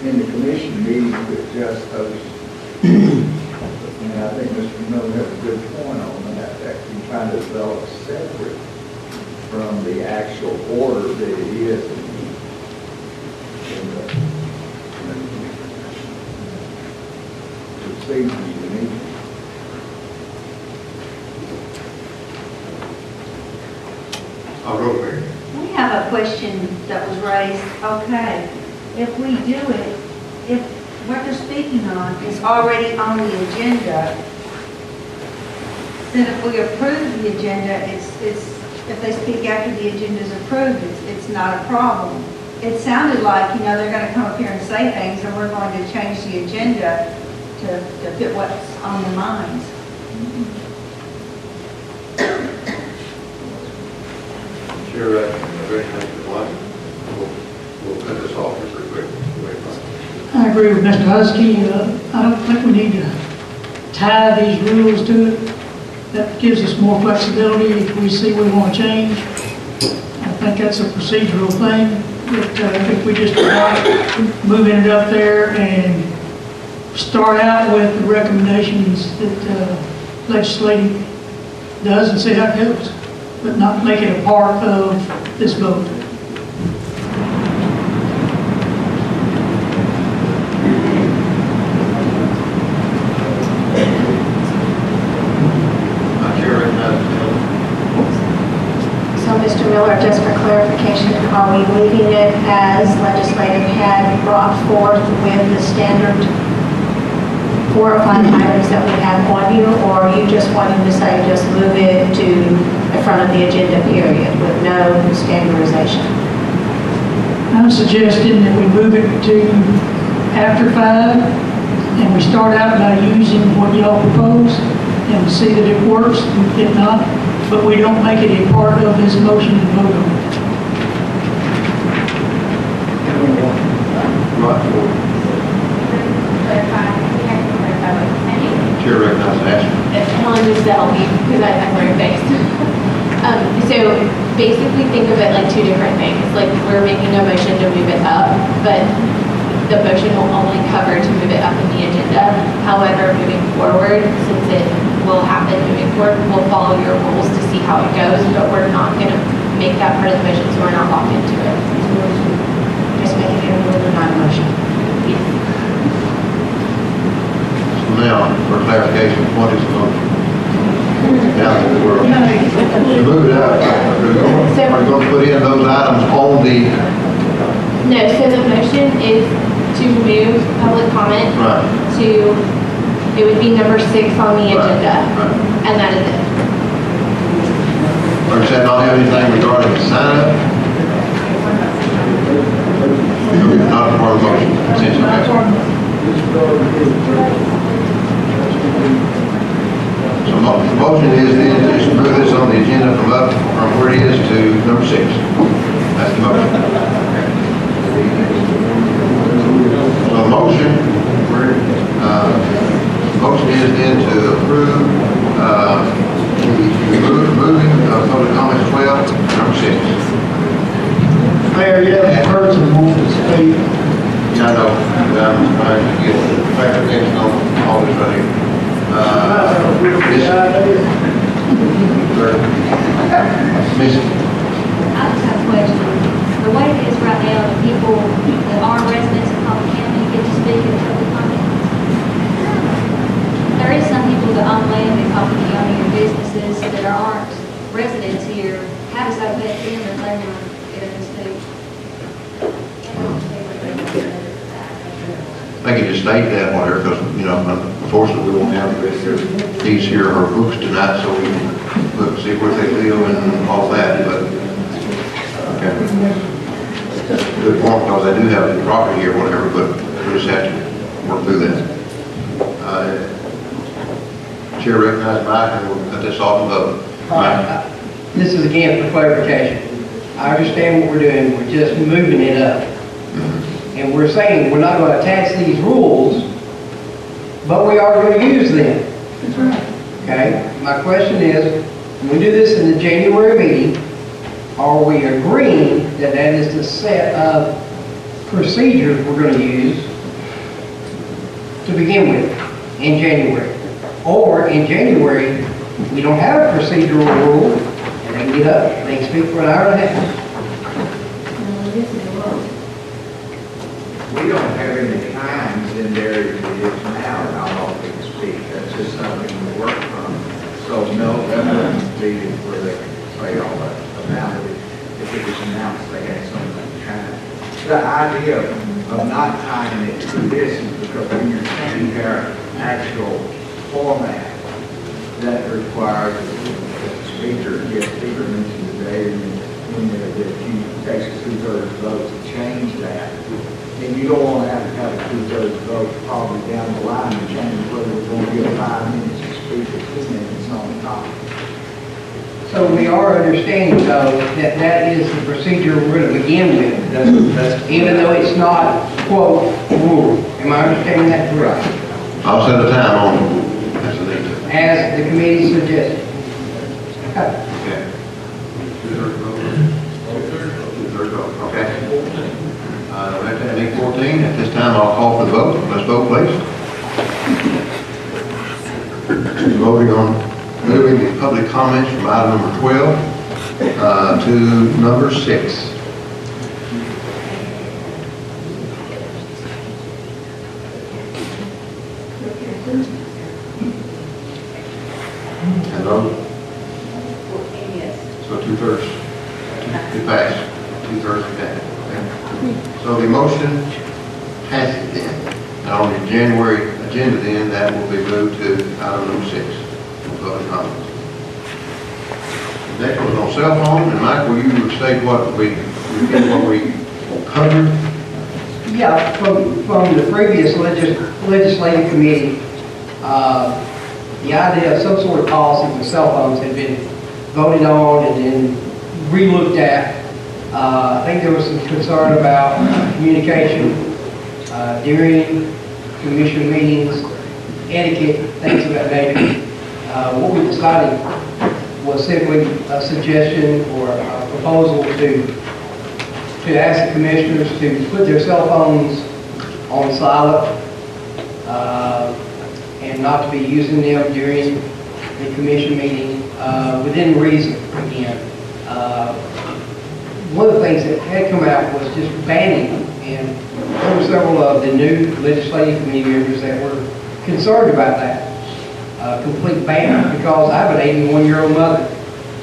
in the commission meeting to adjust those. And I think Mr. Miller has a good point on that, that you kind of develop separate from the actual order that it is in the procedures you need. I'll go there. We have a question that was raised. Okay, if we do it, if what they're speaking on is already on the agenda, then if we approve the agenda, if they speak after the agenda is approved, it's not a problem. It sounded like, they're going to come up here and say things, and we're going to change the agenda to fit what's on their minds. Sure, very nice to watch. We'll cut this off here pretty quick. I agree with Mr. Husky. I don't think we need to tie these rules to it. That gives us more flexibility if we see we want to change. I think that's a procedural thing. But if we just start moving it up there and start out with the recommendations that legislative does and see how it goes, but not make it a part of this vote. So, Mr. Miller, just for clarification, are we leaving it as legislative had brought forth with the standard 4 or 5 items that we have on you, or are you just wanting to say just move it to the front of the agenda period with no standardization? I'm suggesting that we move it to after 5, and we start out by using what y'all propose, and we see that it works. If not, but we don't make it a part of this motion to vote on it. Chair recognizes Ashley. Helen needs to help me because I'm very fixed. So basically think of it like 2 different things. Like we're making a motion to move it up, but the motion will only cover to move it up in the agenda. However, moving forward, since it will happen moving forward, we'll follow your rules to see how it goes, but we're not going to make that part of the motion, so we're not locked into it. Just making it a little non-motion. So now, for clarification, what is the motion? Now that we're, to move it up, are you going to put in those items on the, No, so the motion is to move public comment to, it would be number 6 on the agenda, and that is it. or does that not have anything regarding the sign up? Not part of the motion, essentially. So the motion is then to just move this on the agenda from where it is to number 6. That's the motion. So motion is then to approve moving public comments 12 to number 6. Mayor, you have a person wants to speak. Yeah, I know. I'm trying to get clarification on all this right here. Miss. I just have a question. The way it is right now, the people that are residents of Coffee County get to speak in public comments. There is some people that own land in Coffee County or businesses that aren't residents here. How does that affect them if they want to get up and speak? I can just state that whatever, because, unfortunately, we won't have these here, our books tonight, so we can look, see where they live and all that, but, okay. Good point, because they do have the property here, whatever, but we just have to work through that. Chair recognizes Mike, and we'll cut this off and vote. Mike? This is again for clarification. I understand what we're doing, we're just moving it up. And we're saying we're not going to attach these rules, but we are going to use them. That's right. Okay? My question is, when we do this in the January meeting, are we agreeing that that is the set of procedures we're going to use to begin with in January? Or in January, we don't have a procedural rule, and they can get up, they can speak for an hour and a half. We don't have any times in there as it is now, how long we can speak. That's just something we work from. So no, that wouldn't be where they can say all that about it. If it was announced they had something time. The idea of not tying it to this is because when you're changing our actual format, that requires that the speaker mentioned today, and when if you takes a 2/3 vote to change that, and you don't want to have a 2/3 vote probably down the line to change whether we're going to give 5 minutes to speak or 2 minutes on the topic. So we are understanding, though, that that is the procedure we're going to begin with, even though it's not, quote, rule. Am I understanding that correct? I'll set a time on as a need to. As the committee suggested. Okay. Okay. Two-thirds vote. Two-thirds vote, okay. Right at 8:14, at this time I'll call for the vote. Let's vote, please. Voting on moving the public comments from item number 12 to number 6. Hello? So 2/3. It passed. 2/3 okay. So the motion passes then. Now on the January agenda then, that will be moved to item number 6. Public comments. Next was on cell phone, and Mike, will you state what we covered? Yeah, from the previous legislative committee, the idea of some sort of policy for cell phones had been voted on and then re-looked at. I think there was some concern about communication during commission meetings, etiquette, things of that nature. What we decided was simply a suggestion or a proposal to ask the commissioners to put their cell phones on silent and not to be using them during the commission meeting within reason, again. One of the things that had come out was just banning, and there were several of the new legislative committee members that were concerned about that. Complete ban, because I have an 81-year-old mother.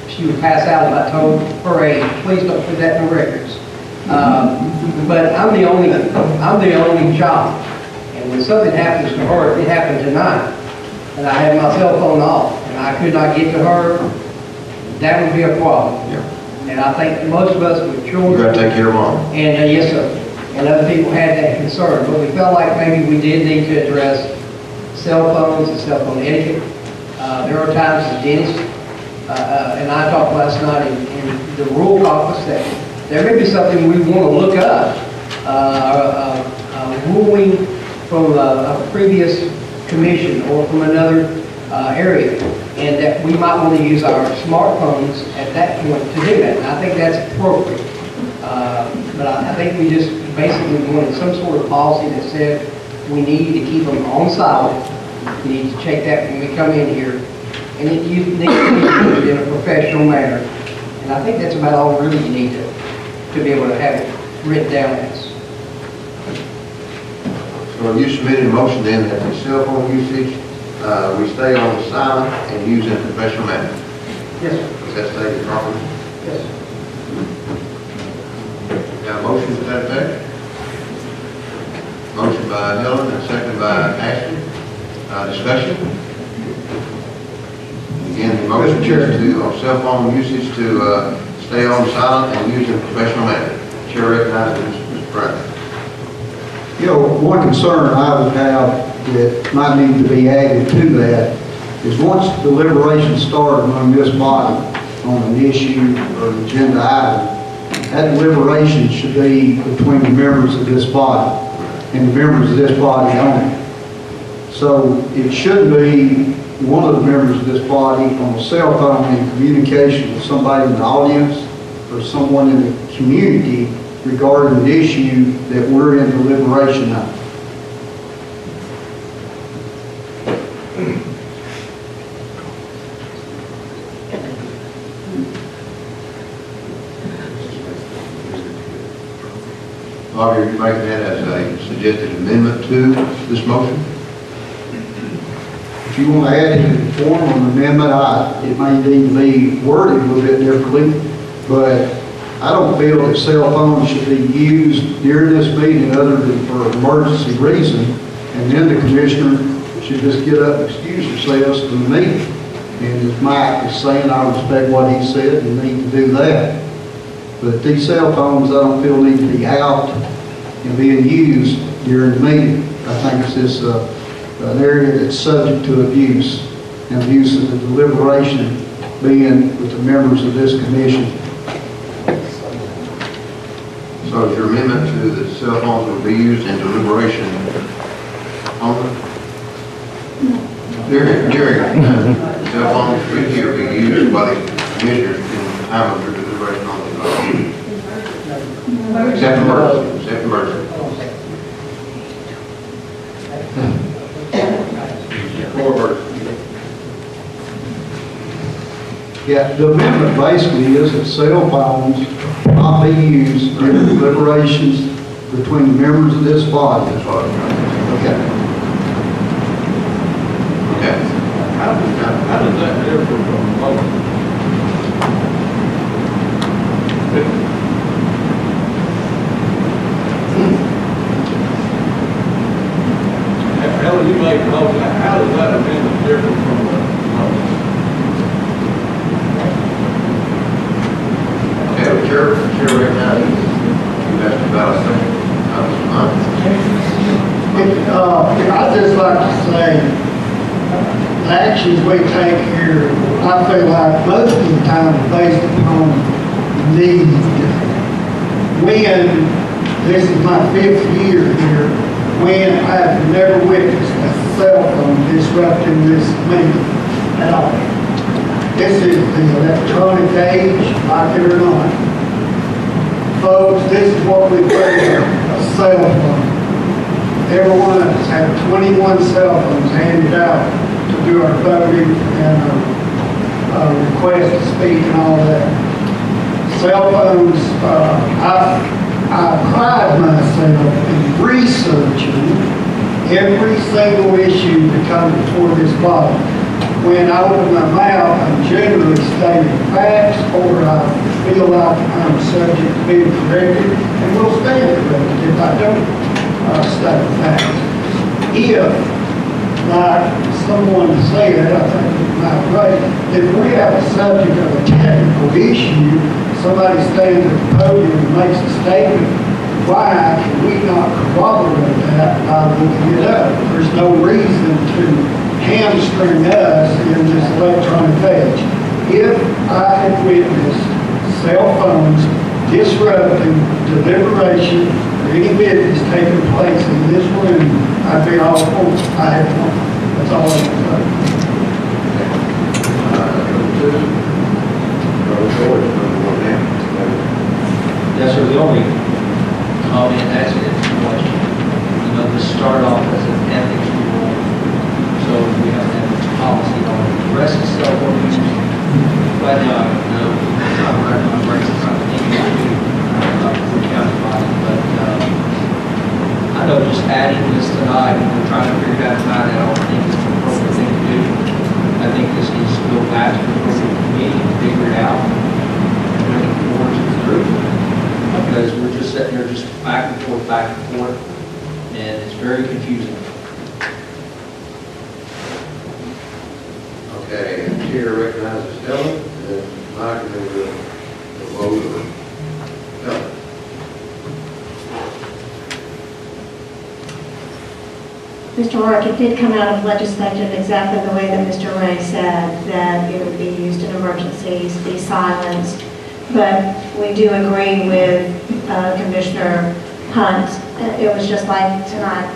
She would pass out if I told her age. Please don't put that in the records. But I'm the only child, and when something happens to her, it happened tonight, and I had my cell phone off, and I could not get to her, that would be a problem. Yeah. And I think most of us with children. You gotta take care of mom. And yes, sir. And other people had that concern, but we felt like maybe we did need to address cell phones and cell phone etiquette. There are times as dentists, and I talked last night in the rural caucus that there may be something we want to look up, ruling from a previous commission or from another area, and that we might want to use our smartphones at that point to do that. And I think that's appropriate. But I think we just basically wanted some sort of policy that said we need to keep them on silent. We need to check that when we come in here. And it needs to be used in a professional manner. And I think that's about all really you need to be able to have it written down as. So you submitted a motion then that the cell phone usage, we stay on the silent and use in a professional manner. Yes, sir. Is that stated properly? Yes, sir. Got a motion to that effect? Motion by Helen and second by Ashton. Discussion? Again, the motion is to, on cell phone usage to stay on silent and use in a professional manner. Chair recognizes Mr. Brown. You know, one concern I would have that might need to be added to that is once deliberations start among this body on an issue or an agenda item, that deliberation should be between the members of this body and the members of this body only. So it should be one of the members of this body on a cell phone in communication with somebody in the audience or someone in the community regarding the issue that we're in deliberation on. Bobby, are you making that as a suggested amendment to this motion? If you want to add it in the form of an amendment, it may need to be worded a little bit differently, but I don't feel that cell phones should be used during this meeting other than for an emergency reason, and then the commissioner should just get up and excuse themselves from the meeting. And as Mike is saying, I respect what he said and need to do that. But these cell phones, I don't feel need to be out and being used during the meeting. I think it's just an area that's subject to abuse, and abuse of the deliberation being with the members of this commission. So is your amendment to the cell phones will be used in deliberation only? During cell phones should here be used by the commissioners in time of their deliberation only. Except emergency, except emergency. Or emergency. Yeah, the amendment basically is that cell phones not be used during deliberations between the members of this body. Okay. Okay. How does that differ from the motion? How do you make a motion? How does that amendment differ from the motion? Okay, the chair recognizes you asked about a second. I'd just like to say, the actions we take here, I feel like most of the time are based upon need. When, this is my 5th year here, when I've never witnessed a cell phone disrupting this meeting at all. This is the electronic age, like it or not. Folks, this is what we call a cell phone. Every one of us have 21 cell phones handed out to do our voting and our request to speak and all that. Cell phones, I pride myself in researching every single issue that comes before this body. When I open my mouth, I'm generally stating facts, or I feel like I'm subject to being corrected, and will stand corrected if I don't state facts. If, like someone said, I think it might be right, if we have a subject of a technical issue, somebody stands at the podium and makes a statement, why can we not corroborate that by looking it up? There's no reason to hamstring us in this electronic age. If I had witnessed cell phones disrupting deliberation or any business taking place in this room, I'd be all for it. I have one. That's all I can say. Yes, sir, the only comment, asking a question. You know, this started off as an ethics rule, so we have an ethics policy on the rest of the cell phone use. Right now, I'm running my brains trying to think of the county body, but I know just adding this tonight, and we're trying to figure out tonight, I don't think it's the appropriate thing to do. I think this needs to go back to the appropriate committee and figure it out and bring it forward to the group. Because we're just sitting there just back and forth, and it's very confusing. Okay, the chair recognizes Ellen, and Mike, and then we'll vote. Ellen. Mr. Rourke, it did come out of legislative exactly the way that Mr. Ray said, that it would be used in emergencies, be silenced. But we do agree with Commissioner Hunt. It was just like tonight.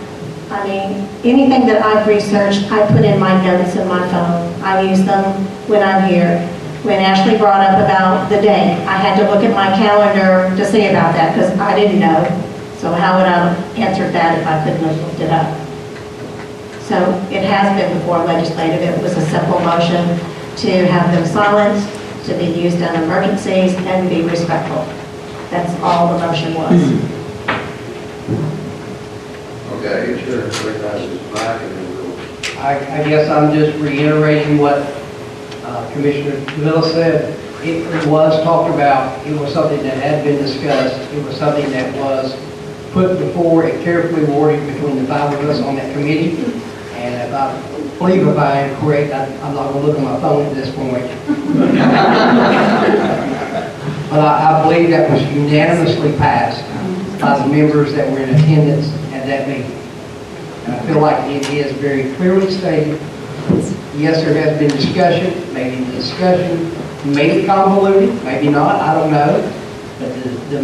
I mean, anything that I've researched, I put in my notes in my phone. I use them when I'm here. When Ashley brought up about the date, I had to look at my calendar to see about that because I didn't know. So how would I have answered that if I couldn't have looked it up? So it has been before legislative. It was a simple motion to have them silenced, to be used in emergencies, and be respectful. That's all the motion was. Okay, sure, recognize this back and then we'll. I guess I'm just reiterating what Commissioner Villa said. It was talked about, it was something that had been discussed, it was something that was put before and carefully worded between the five of us on that committee. And if I believe if I am correct, I'm not going to look at my phone at this point. But I believe that was unanimously passed by the members that were in attendance at that meeting. And I feel like it is very clearly stated. Yes, there has been discussion, maybe the discussion may be convoluted, maybe not, I don't know. But the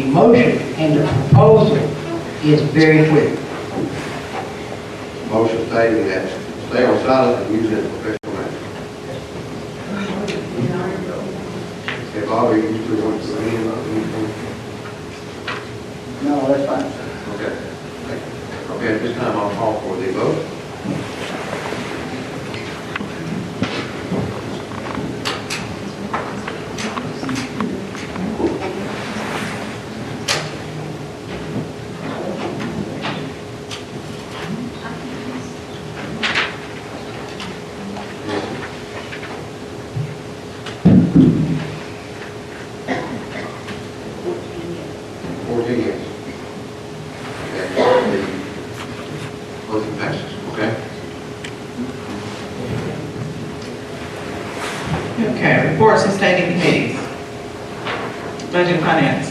motion and the proposal is very clear. Motion stating that stay on silent and use it in professional manner. If Bobby, you still want to remain on anything? No, that's fine. Okay. Okay, at this time I'll call for the vote. Motion passes, okay? Okay, reports and standing committees. Budget and Finance.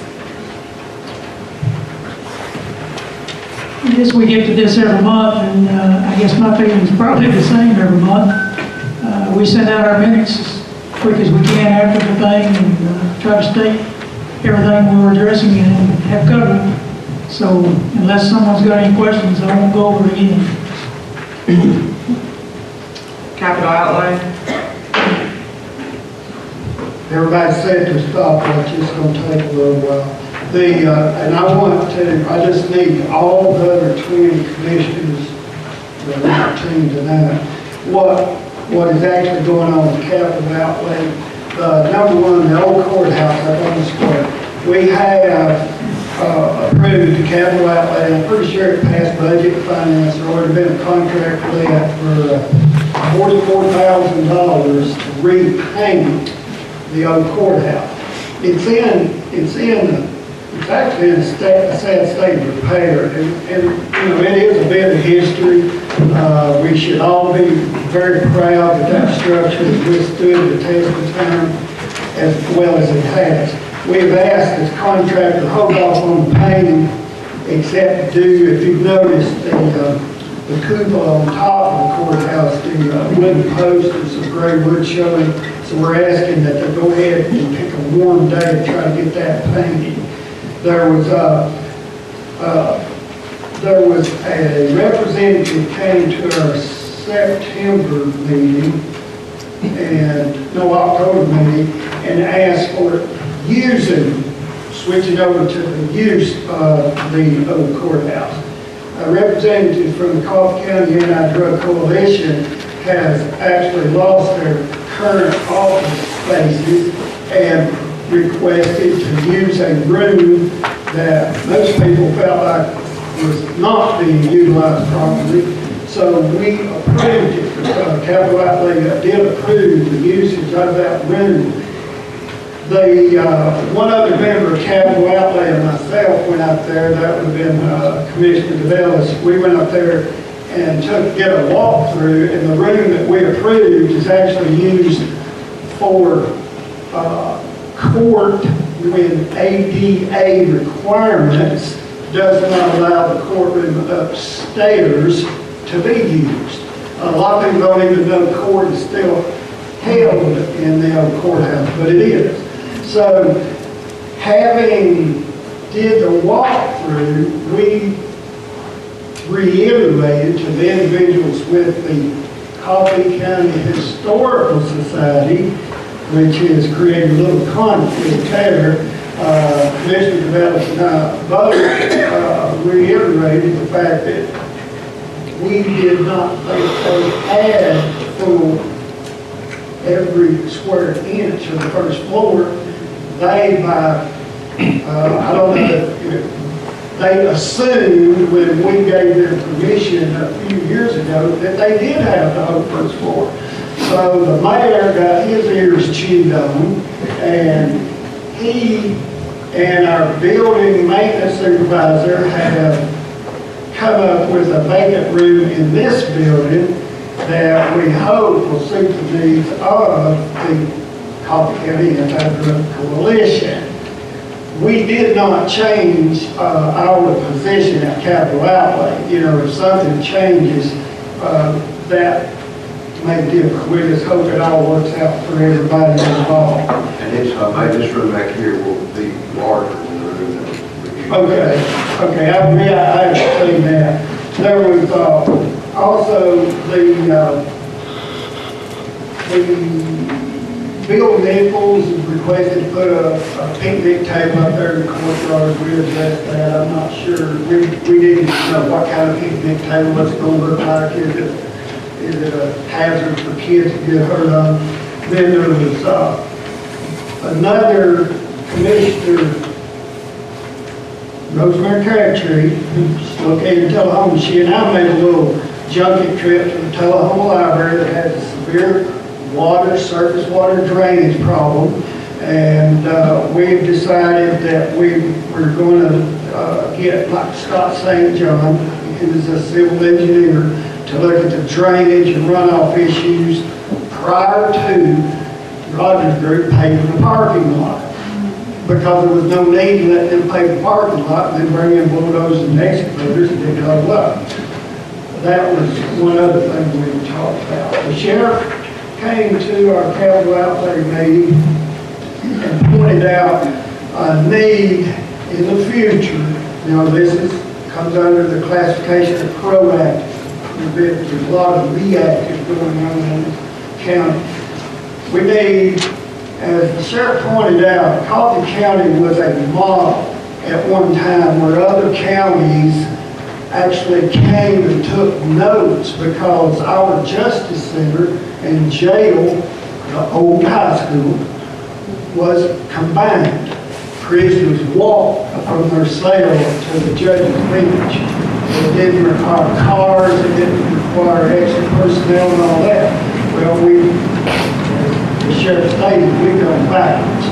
I guess we get to this every month, and I guess my feeling is probably the same every month. We send out our minutes as quick as we can after the thing and try to state everything we're addressing and have covered. So unless someone's got any questions, I won't go over it again. Capital outlay. Everybody said to stop, but it's going to take a little while. And I just need all the other 20 commissioners that are on the team tonight, what is actually going on with capital outlay. Number one, the old courthouse up on the square. We have approved the capital outlay. I'm pretty sure it passed budget and finance. There's already been a contract for that for $44,000 to repaint the old courthouse. It's actually in a sad state of repair, and it is a bit of history. We should all be very proud that structure has withstood the test of time as well as it has. We have asked this contractor to hold off on painting, except do, if you've noticed, the cupola on top of the courthouse, the wooden posts, there's some gray wood showing. So we're asking that they go ahead and pick a warm day to try to get that painted. There was a representative came to our September meeting, October meeting, and asked for switching over to the use of the old courthouse. A representative from the Coffee County Anti-Drug Coalition has actually lost their current office spaces and requested to use a room that most people felt like was not being utilized properly. So we approved it. Capital outlay did approve the usage of that room. One other member of capital outlay and myself went up there. That would have been Commissioner DeVellis. We went up there and get a walkthrough, and the room that we approved is actually used for court with ADA requirements. Does not allow the courtroom upstairs to be used. A lot of people don't even know court is still held in the old courthouse, but it is. So having did the walkthrough, we reiterated to the individuals with the Coffee County Historical Society, which has created a little conflict there. Commissioner Cabela's and I both reiterated the fact that we did not think they had full every square inch of the first floor. They, I don't know, they assumed when we gave them permission a few years ago that they did have the whole first floor. So the mayor got his ears chewed on, and he and our building maintenance supervisor have come up with a vacant room in this building that we hope will suit the needs of the Coffee County Anti-Drug Coalition. We did not change our position at capital outlay. You know, if something changes, that may differ. We just hope it all works out for everybody involved. And it's, this room back here will be larger than the room that we use. Okay, I understand that. There was also Bill Nichols requested to put a picnic table up there in the courtyard. We addressed that. I'm not sure. We didn't know what kind of picnic table was going to look like. Is it a hazard for kids to get hurt on? Then there was another commissioner, Rosemary Crabtree, who's located in Tullahoma. She and I made a little junket trip to the Tullahoma Library that has a severe surface water drainage problem, and we've decided that we were going to get like Scott St. John, who is a civil engineer, to look at the drainage and runoff issues prior to Rogers Group paving the parking lot. Because there was no need to let them pave the parking lot and then bring in bulldozers and excavators and dig it all up. That was one other thing we talked about. The sheriff came to our capital outlay meeting and pointed out a need in the future. Now this comes under the classification of proactive. There's a lot of reactive going on in this county. We need, as the sheriff pointed out, Coffee County was a model at one time where other counties actually came and took notes because our justice center and jail, the old high school, was combined. Prisoners walked from their cell to the judge's bench. It didn't require cars, it didn't require extra personnel and all that. Well, as the sheriff stated, we've gone backwards.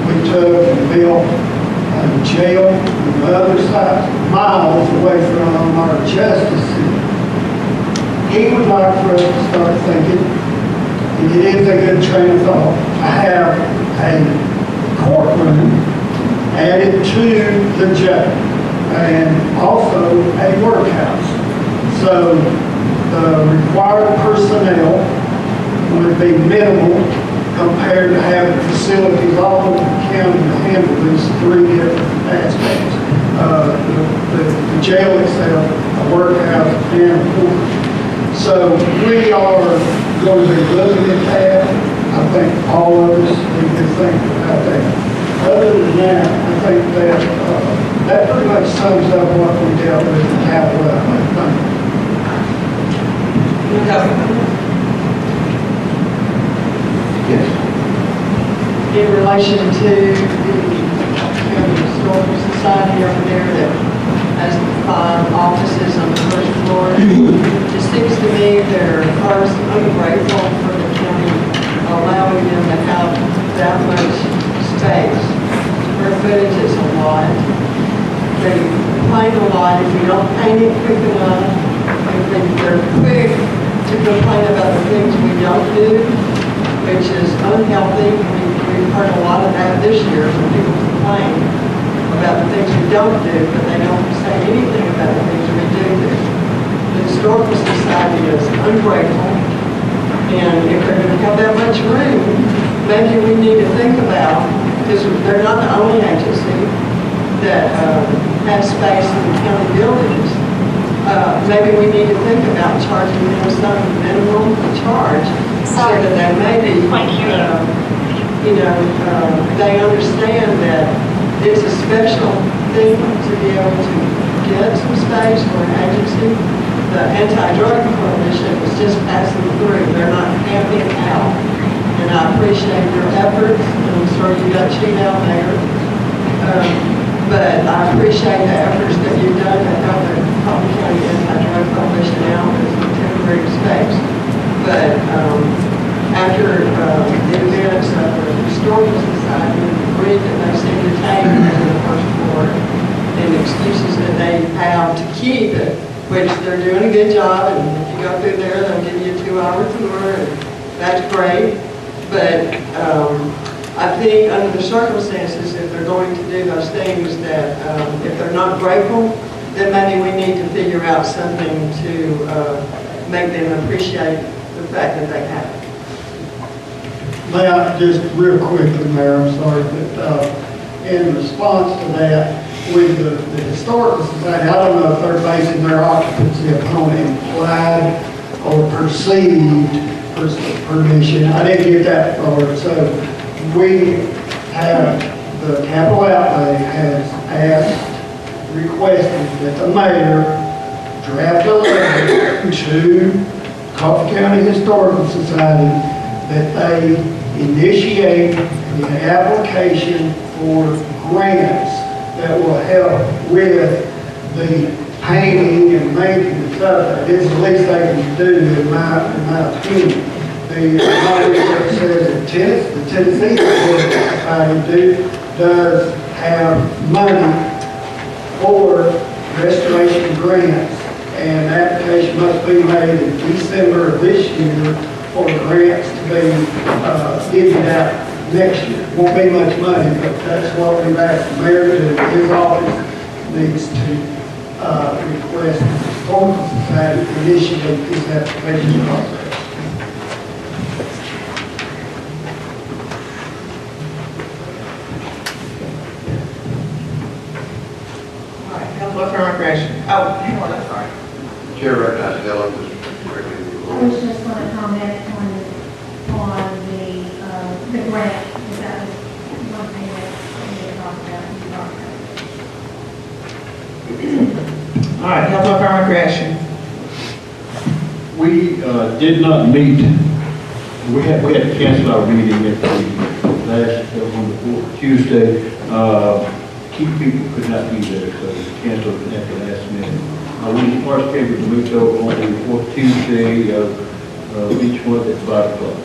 We took and built a jail on the other side, miles away from our justice center. He would like for us to start thinking, and it is a good train of thought, to have a courtroom added to the jail and also a workhouse. So the required personnel would be minimal compared to having facilities all over the county to handle these three different aspects. The jail itself, a workhouse, and a court. So we are going to be looking at that. I think all of us need to think about that. Other than that, I think that pretty much sums up what we dealt with in capital outlay. Yes. In relation to the County Historical Society over there that has 5 offices on the first floor, it just seems to me they're first ungrateful for the county allowing them to have that much space. Square footage is a lot. They complain a lot if you don't paint it quick enough. They're quick to complain about the things we don't do, which is unhealthy. We've heard a lot of that this year when people complain about the things we don't do, but they don't say anything about the things we do. the Historical Society is ungrateful, and if they're going to have that much room, maybe we need to think about, because they're not the only agency that has space in the county buildings, maybe we need to think about charging them some minimum charge so that they maybe, they understand that it's a special thing to be able to get some space for an agency. The anti-drug coalition is just passing through. They're not camping out. And I appreciate your efforts, and I'm sorry you got chewed out there. But I appreciate the efforts that you've done to help the Coffee County Anti-Drug Coalition out as a temporary space. But after the events of the Historical Society, the grief that they seem to take in the first floor, and excuses that they have to keep it, which they're doing a good job, and if you go through there, they'll give you a 2-hour tour, and that's great. But I think under the circumstances, if they're going to do those things, that if they're not grateful, then maybe we need to figure out something to make them appreciate the fact that they have it. May I just real quickly, Mayor, I'm sorry, but in response to that, with the Historical Society, I don't know if they're basing their occupancy upon implied or perceived permission. I didn't get that far. So we have, the capital outlay has asked, requested that the mayor draft a letter to Coffee County Historical Society that they initiate the application for grants that will help with the painting and maintenance of it. It's the least they can do, in my opinion. The research says that the Tennessee Historical Society does have money for restoration grants, and the application must be made in December of this year for grants to be given out next year. Won't be much money, but that's what we've asked the mayor to do. His office needs to request the Historical Society to initiate this application process. All right, Councilor for Recreation. Oh, hang on, I'm sorry. Chair recognizes Ellen. I was just going to comment on the grant, because that was one thing that we had talked about. All right, Councilor for Recreation. We did not meet, we had to cancel our meeting at the last, on the fourth Tuesday. Key people could not be there, so we canceled at the last minute. We first scheduled to meet over on the fourth Tuesday of each month at 5 o'clock.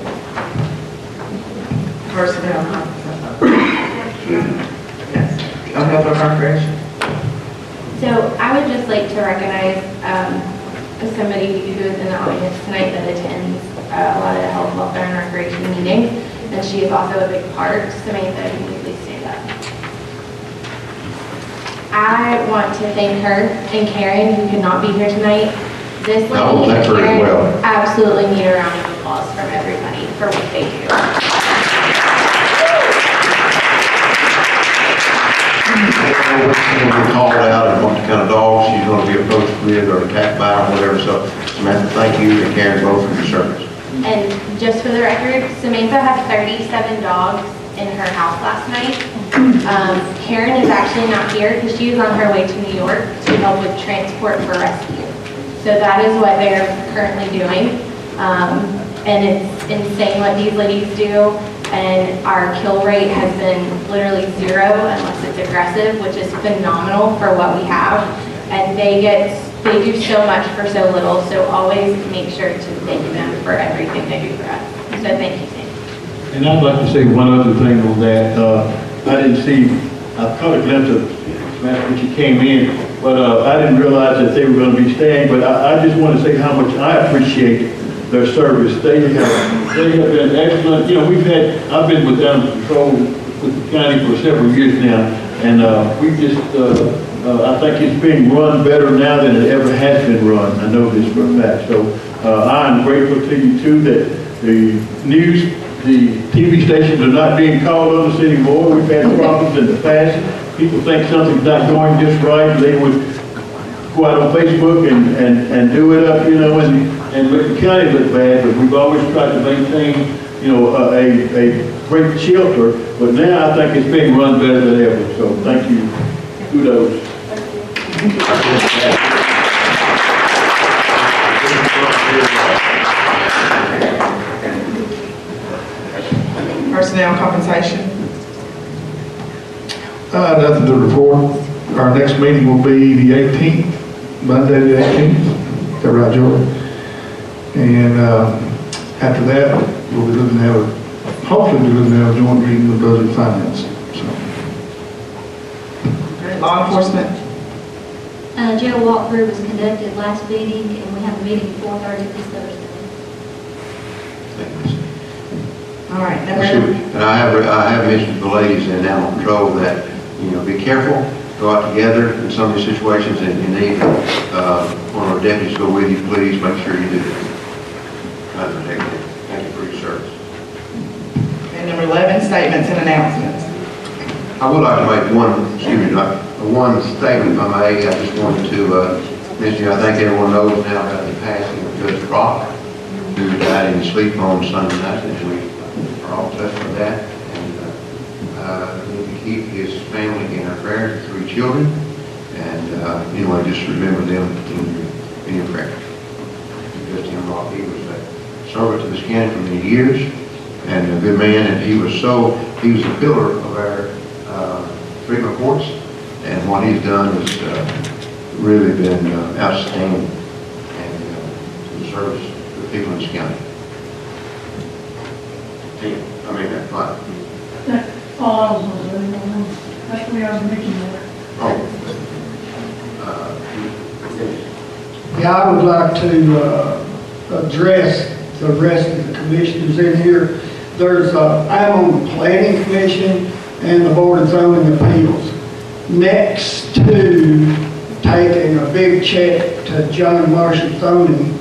Personnel. Yes. Councilor for Recreation. So I would just like to recognize somebody who is in the audience tonight that attends a lot of the health, welfare, and recreation meetings, and she is also a big part. Samantha, can you please stand up? I want to thank her and Karen, who could not be here tonight. This lady and Karen absolutely need a round of applause from everybody for what they do. When we called out and what kind of dog she's going to be approached with or attacked by or whatever. So Samantha, thank you and Karen both for your service. And just for the record, Samantha had 37 dogs in her house last night. Karen is actually not here because she is on her way to New York to help with transport for rescue. So that is what they're currently doing. And it's insane what these ladies do. And our kill rate has been literally 0 unless it's aggressive, which is phenomenal for what we have. And they do so much for so little, so always make sure to thank them for everything they do for us. So thank you, Sam. And I'd like to say one other thing on that. I didn't see, I caught a glimpse of Samantha when she came in, but I didn't realize that they were going to be staying. But I just want to say how much I appreciate their service. They have been excellent. You know, I've been with Animal Control with the county for several years now, and we just I think it's being run better now than it ever has been run. I know this for a fact. So I am grateful to you too that the news, the TV stations are not being called on us anymore. We've had problems in the past. People think something's not going just right. They would go out on Facebook and do it up, you know, and make the county look bad. But we've always tried to maintain, you know, a great shelter. But now I think it's being run better than ever. So thank you. Kudos. Personnel compensation. Nothing to report. Our next meeting will be the 18th, Monday the 18th. Is that right, George? And after that, we'll be looking to have, hopefully we're looking to have a joint meeting with Budget and Finance. Law enforcement. Jail walkthrough was conducted last meeting, and we have a meeting at 4:30 this Thursday. All right. And I have mentioned to the ladies in animal control that, you know, be careful, go out together in some of these situations, and you need one of our deputies go with you, please make sure you do that. Thank you for your service. And number 11, statements and announcements. I would like to make one statement, if I may. I just wanted to mention, I think everyone knows now about the passing of Judge Brock, who died in his sleep on Sunday night, and we are all touched with that. And we need to keep his family in our prayers, 3 children, and anyway, just remember them in your prayers. Judge Tim Brock, he was a servant to this county for many years, and a good man, and he was a pillar of our treatment courts, and what he's done has really been outstanding and to the service to the people in this county. That's fine. That's all I was going to say. That's the way I was making it. Yeah, I would like to address the rest of the commissioners in here. I'm on the Planning Commission and the Board of Zoning Appeals. Next to taking a big check to John Marshall Zoning,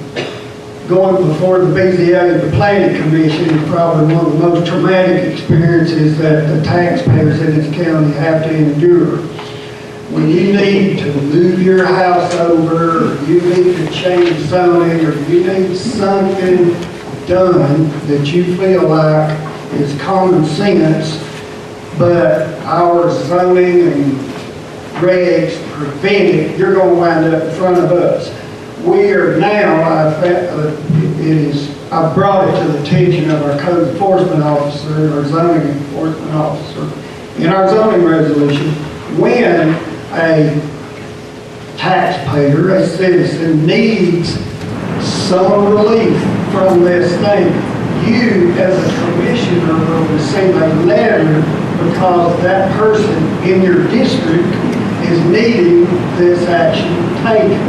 going before the BZA, the Planning Commission, is probably one of the most traumatic experiences that the taxpayers in this county have to endure. When you need to move your house over, or you need to change zoning, or you need something done that you feel like is common sense, but our zoning and regs prevent it, you're going to wind up in front of us. We are now, I brought it to the attention of our code enforcement officer, our zoning enforcement officer, in our zoning resolution, when a taxpayer, a citizen, needs some relief from this thing, you as a commissioner will receive a letter because that person in your district is needing this action taken.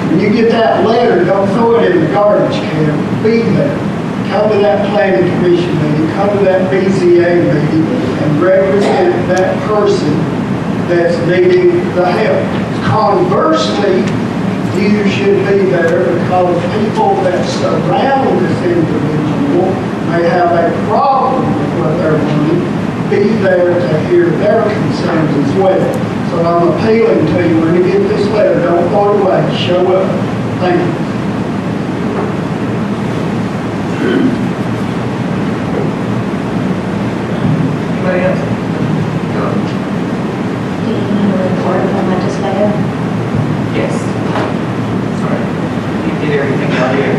When you get that letter, don't throw it in the garbage can. Be there. Come to that planning commission meeting, come to that BZA meeting, and represent that person that's needing the help. Conversely, you should be there because people that surround this individual may have a problem with what they're doing. Be there to hear their concerns as well. So I'm appealing to you, when you get this letter, don't throw it away, show up. Thank you. Anybody else? Do you need a report from legislative? Yes. Sorry. You did everything out here.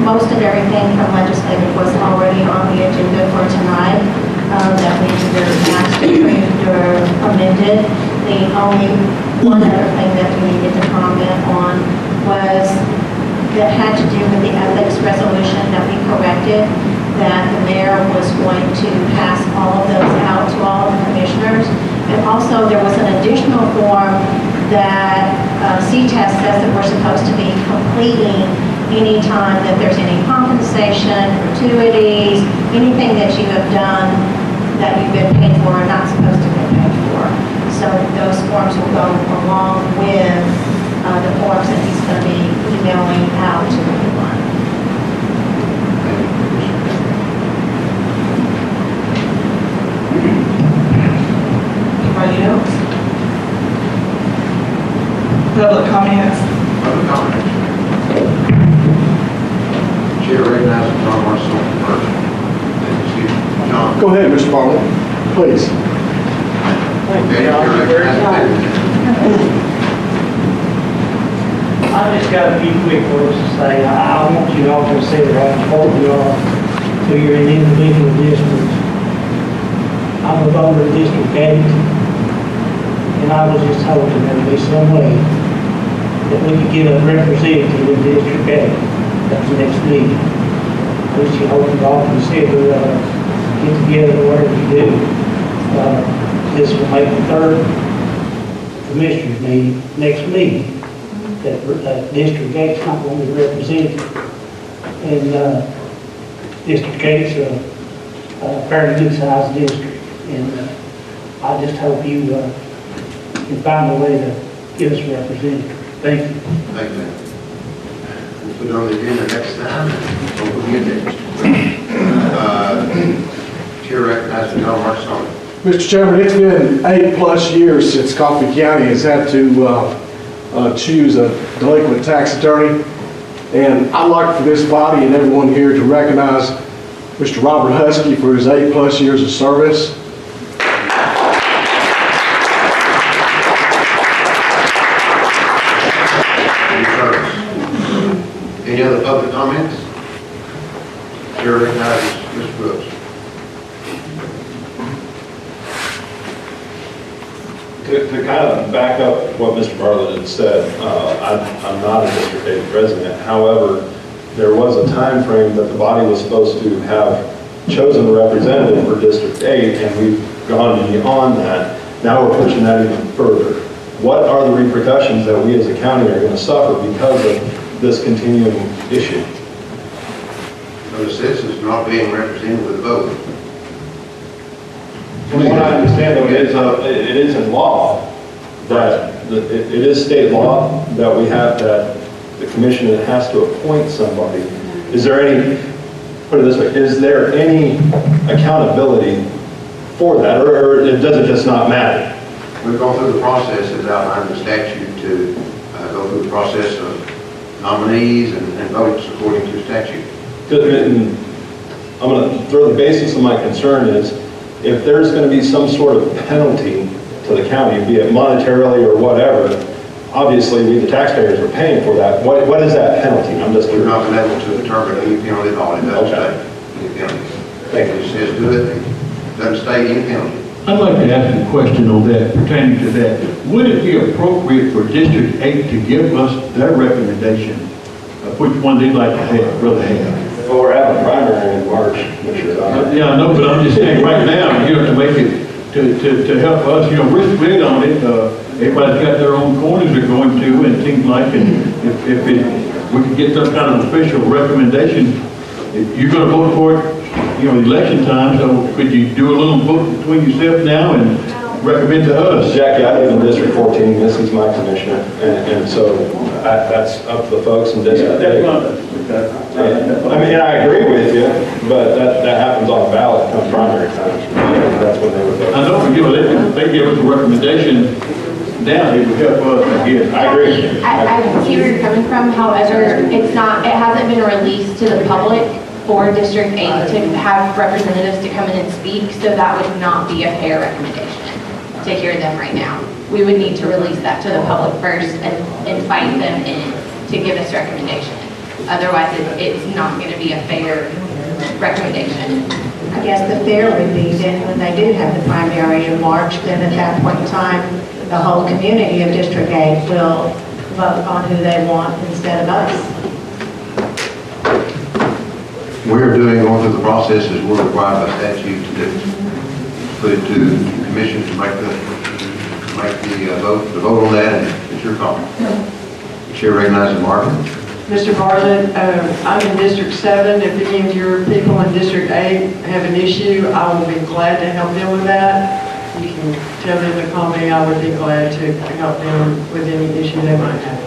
Most of everything from legislative was already on the agenda for tonight. That we either passed, approved, or amended. The only one other thing that we needed to comment on was that had to do with the ethics resolution that we corrected, that the mayor was going to pass all of those out to all of the commissioners. And also there was an additional form that CTES says that we're supposed to be completing anytime that there's any compensation, gratuities, anything that you have done that you've been paid for or not supposed to be paid for. So those forms will go along with the forms that he's going to be emailing out to everyone. Anybody else? Public comments? Other comments? Chair recognizes John Marshall first. Excuse me, John. Go ahead, Mr. Bartlett, please. Okay, Chair recognizes I just got a few quick words to say. I want you all to consider how important you are to your individual districts. I'm a voter in District 8, and I was just hoping there would be some way that we could get a representative in District 8 at the next meeting. I wish you all could all consider get together whatever you do. This will make the third commissioners meeting, next meeting, that District 8's not going to be represented. And District 8's a fairly good sized district. And I just hope you can find a way to get us represented. Thank you. Thank you. We'll put it on the agenda next time. Don't forget that. Chair recognizes John Marshall. Mr. Chairman, it's been 8+ years since Coffee County has had to choose a delinquent tax attorney. And I'd like for this body and everyone here to recognize Mr. Robert Husky for his 8+ years of service. Any other public comments? Chair recognizes Mr. Brooks. To kind of back up what Mr. Bartlett had said, I'm not a District 8 resident. However, there was a time frame that the body was supposed to have chosen a representative for District 8, and we've gone beyond that. Now we're pushing that even further. What are the repercussions that we as a county are going to suffer because of this continuing issue? So the citizens not being represented with a vote. From what I understand, though, it is in law that it is state law that we have that the commission has to appoint somebody. Is there any, put it this way, is there any accountability for that, or it doesn't just not matter? We've gone through the process as outlined in the statute to go through the process of nominees and votes according to statute. I'm going to throw the basis of my concern is if there's going to be some sort of penalty to the county, be it monetarily or whatever, obviously we the taxpayers are paying for that. What is that penalty? I'm just We've not been able to determine any penalty at all. It doesn't state any penalty. Thank you. It says do it, it doesn't state any penalty. I'd like to ask a question on that, pertaining to that. Would it be appropriate for District 8 to give us their recommendation of which one they'd like to have, rather have? Well, we're having a primary in March, Mr. Donner. Yeah, I know, but I'm just saying right now, you know, to make it, to help us, you know, we're split on it. Everybody's got their own corners they're going to, and it seems like if we could get some kind of official recommendation, if you're going to vote for it, you know, election time, so could you do a little vote between yourself now and recommend to us? Jackie, I live in District 14, this is my commissioner, and so that's up to the folks in District 8. I mean, I agree with you, but that happens on ballot come primary time. That's when they would vote. I know, but you know, they give us a recommendation down, it would help us, I guess. I agree. I see where you're coming from, however, it hasn't been released to the public for District 8 to have representatives to come in and speak, so that would not be a fair recommendation to hear them right now. We would need to release that to the public first and invite them in to give us recommendation. Otherwise, it's not going to be a fair recommendation. I guess the fair would be then when they do have the primary in March, then at that point in time, the whole community of District 8 will vote on who they want instead of us. We're going through the process as we're required by statute to do. Put it to the commission to make the vote on that, and it's your call. Chair recognizes Marvin. Mr. Bartlett, I'm in District 7. If any of your people in District 8 have an issue, I will be glad to help them with that. you can tell them to call me, I would be glad to help them with any issue they might have.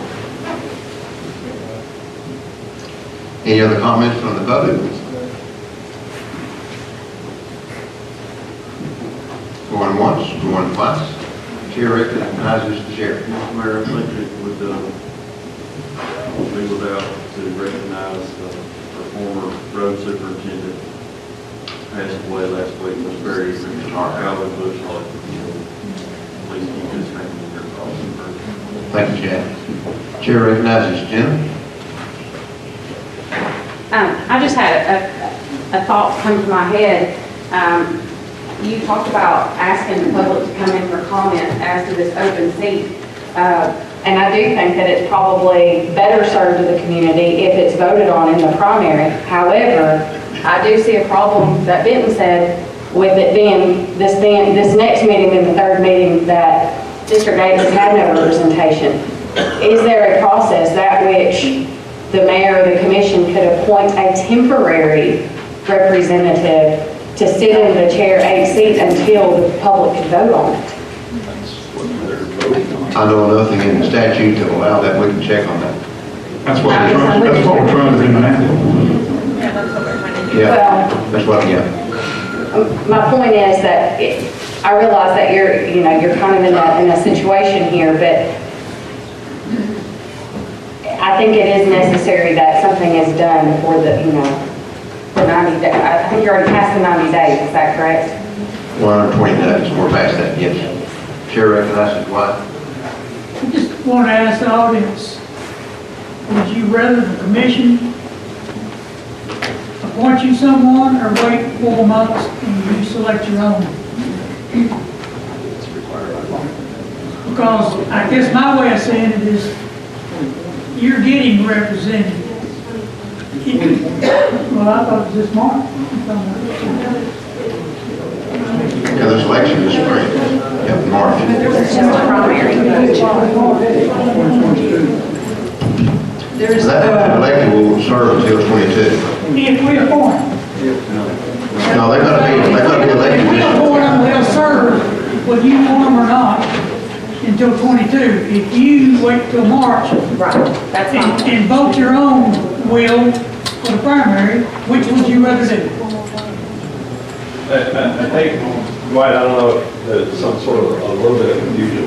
Any other comments from the public? Going once, going twice. Chair recognizes the sheriff. Mr. Mayor, I think it would be without to recognize our former road superintendent passed away last week, was buried in Calvin Bush. Please keep his family in your thoughts and prayers. Thank you, Chad. Chair recognizes Jim. I just had a thought come to my head. You talked about asking the public to come in for comment as to this open seat. And I do think that it's probably better served to the community if it's voted on in the primary. However, I do see a problem that Benton said with it being this next meeting and the third meeting that District 8 has had no representation. Is there a process that which the mayor or the commission could appoint a temporary representative to sit in the chair 8 seat until the public could vote on it? I know nothing in the statute to allow that. We can check on that. That's what we're trying to do now. Yeah, that's what, yeah. My point is that I realize that you're kind of in a situation here, but I think it is necessary that something is done before the 90 days. I think you're already past the 90 days, is that correct? 120 days, we're past that, yes. Chair recognizes Dwight. I just want to ask the audience, would you rather the commission appoint you someone or wait 4 months and you select your own? Because I guess my way of saying it is you're getting represented. Well, I thought it was this morning. Yeah, this election is spring. Yep, March. It's just a primary. That elected will serve until 22. If we appoint. No, they're gonna be elected If we this appoint them, they'll serve, whether you want them or not, until 22. If you wait till March. Right, that's fine. And vote your own will for the primary, which would you rather do? I think, Dwight, I don't know if there's some sort of a little bit of confusion.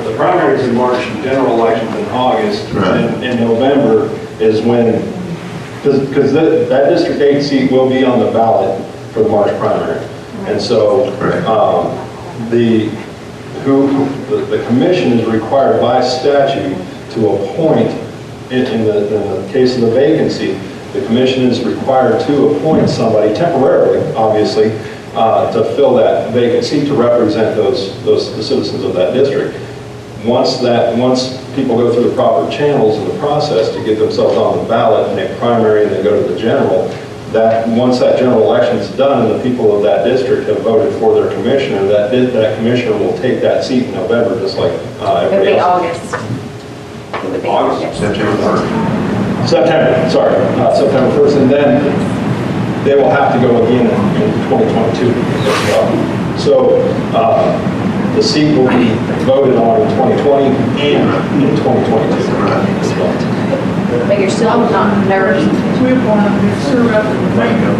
The primaries in March, general elections in August, and in November is when, because that District 8 seat will be on the ballot for the March primary. And so the commission is required by statute to appoint, in the case of the vacancy, the commission is required to appoint somebody temporarily, obviously, to fill that vacant seat to represent the citizens of that district. Once people go through the proper channels in the process to get themselves on the ballot in a primary and then go to the general, once that general election is done and the people of that district have voted for their commissioner, that commissioner will take that seat in November, just like everybody else. It would be August. September 1st. September 1st, and then they will have to go again in 2022 as well. So the seat will be voted on in 2020 and in 2022 as well. But you're still not nervous. We want to serve up the bingo.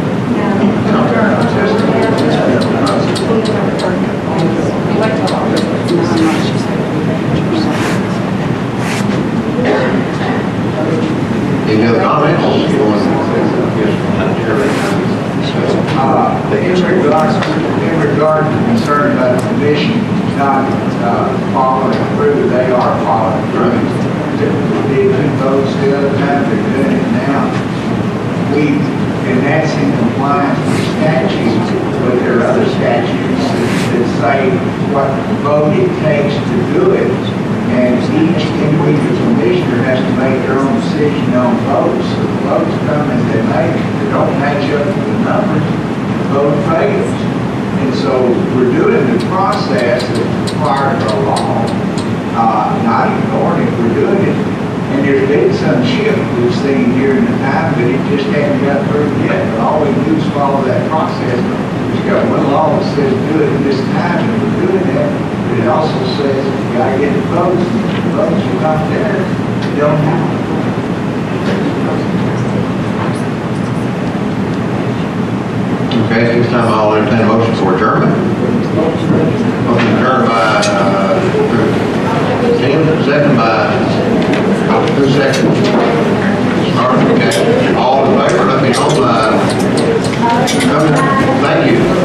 Any other comments? In regard to concern about the commission not following through, they are following through. Typically, they do votes the other time, they're doing it now. And that's in compliance with statutes, but there are other statutes that say what vote it takes to do it. And each individual commissioner has to make their own decision on votes. So the votes come as they make. If they don't match up to the numbers, the vote fails. And so we're doing the process that's required by law, not ignoring it, we're doing it. And there's been some shift we've seen here in the time, but it just hasn't got through yet. But all we do is follow that process. There's got one law that says do it at this time, and we're doing that, but it also says you gotta get the votes, and if the votes are not there, you don't have it. Okay, at this time I'll entertain a motion for adjournment. Motion adjourned by, Tim, second by, who's second? All right, okay. All in favor, let me know by, thank you.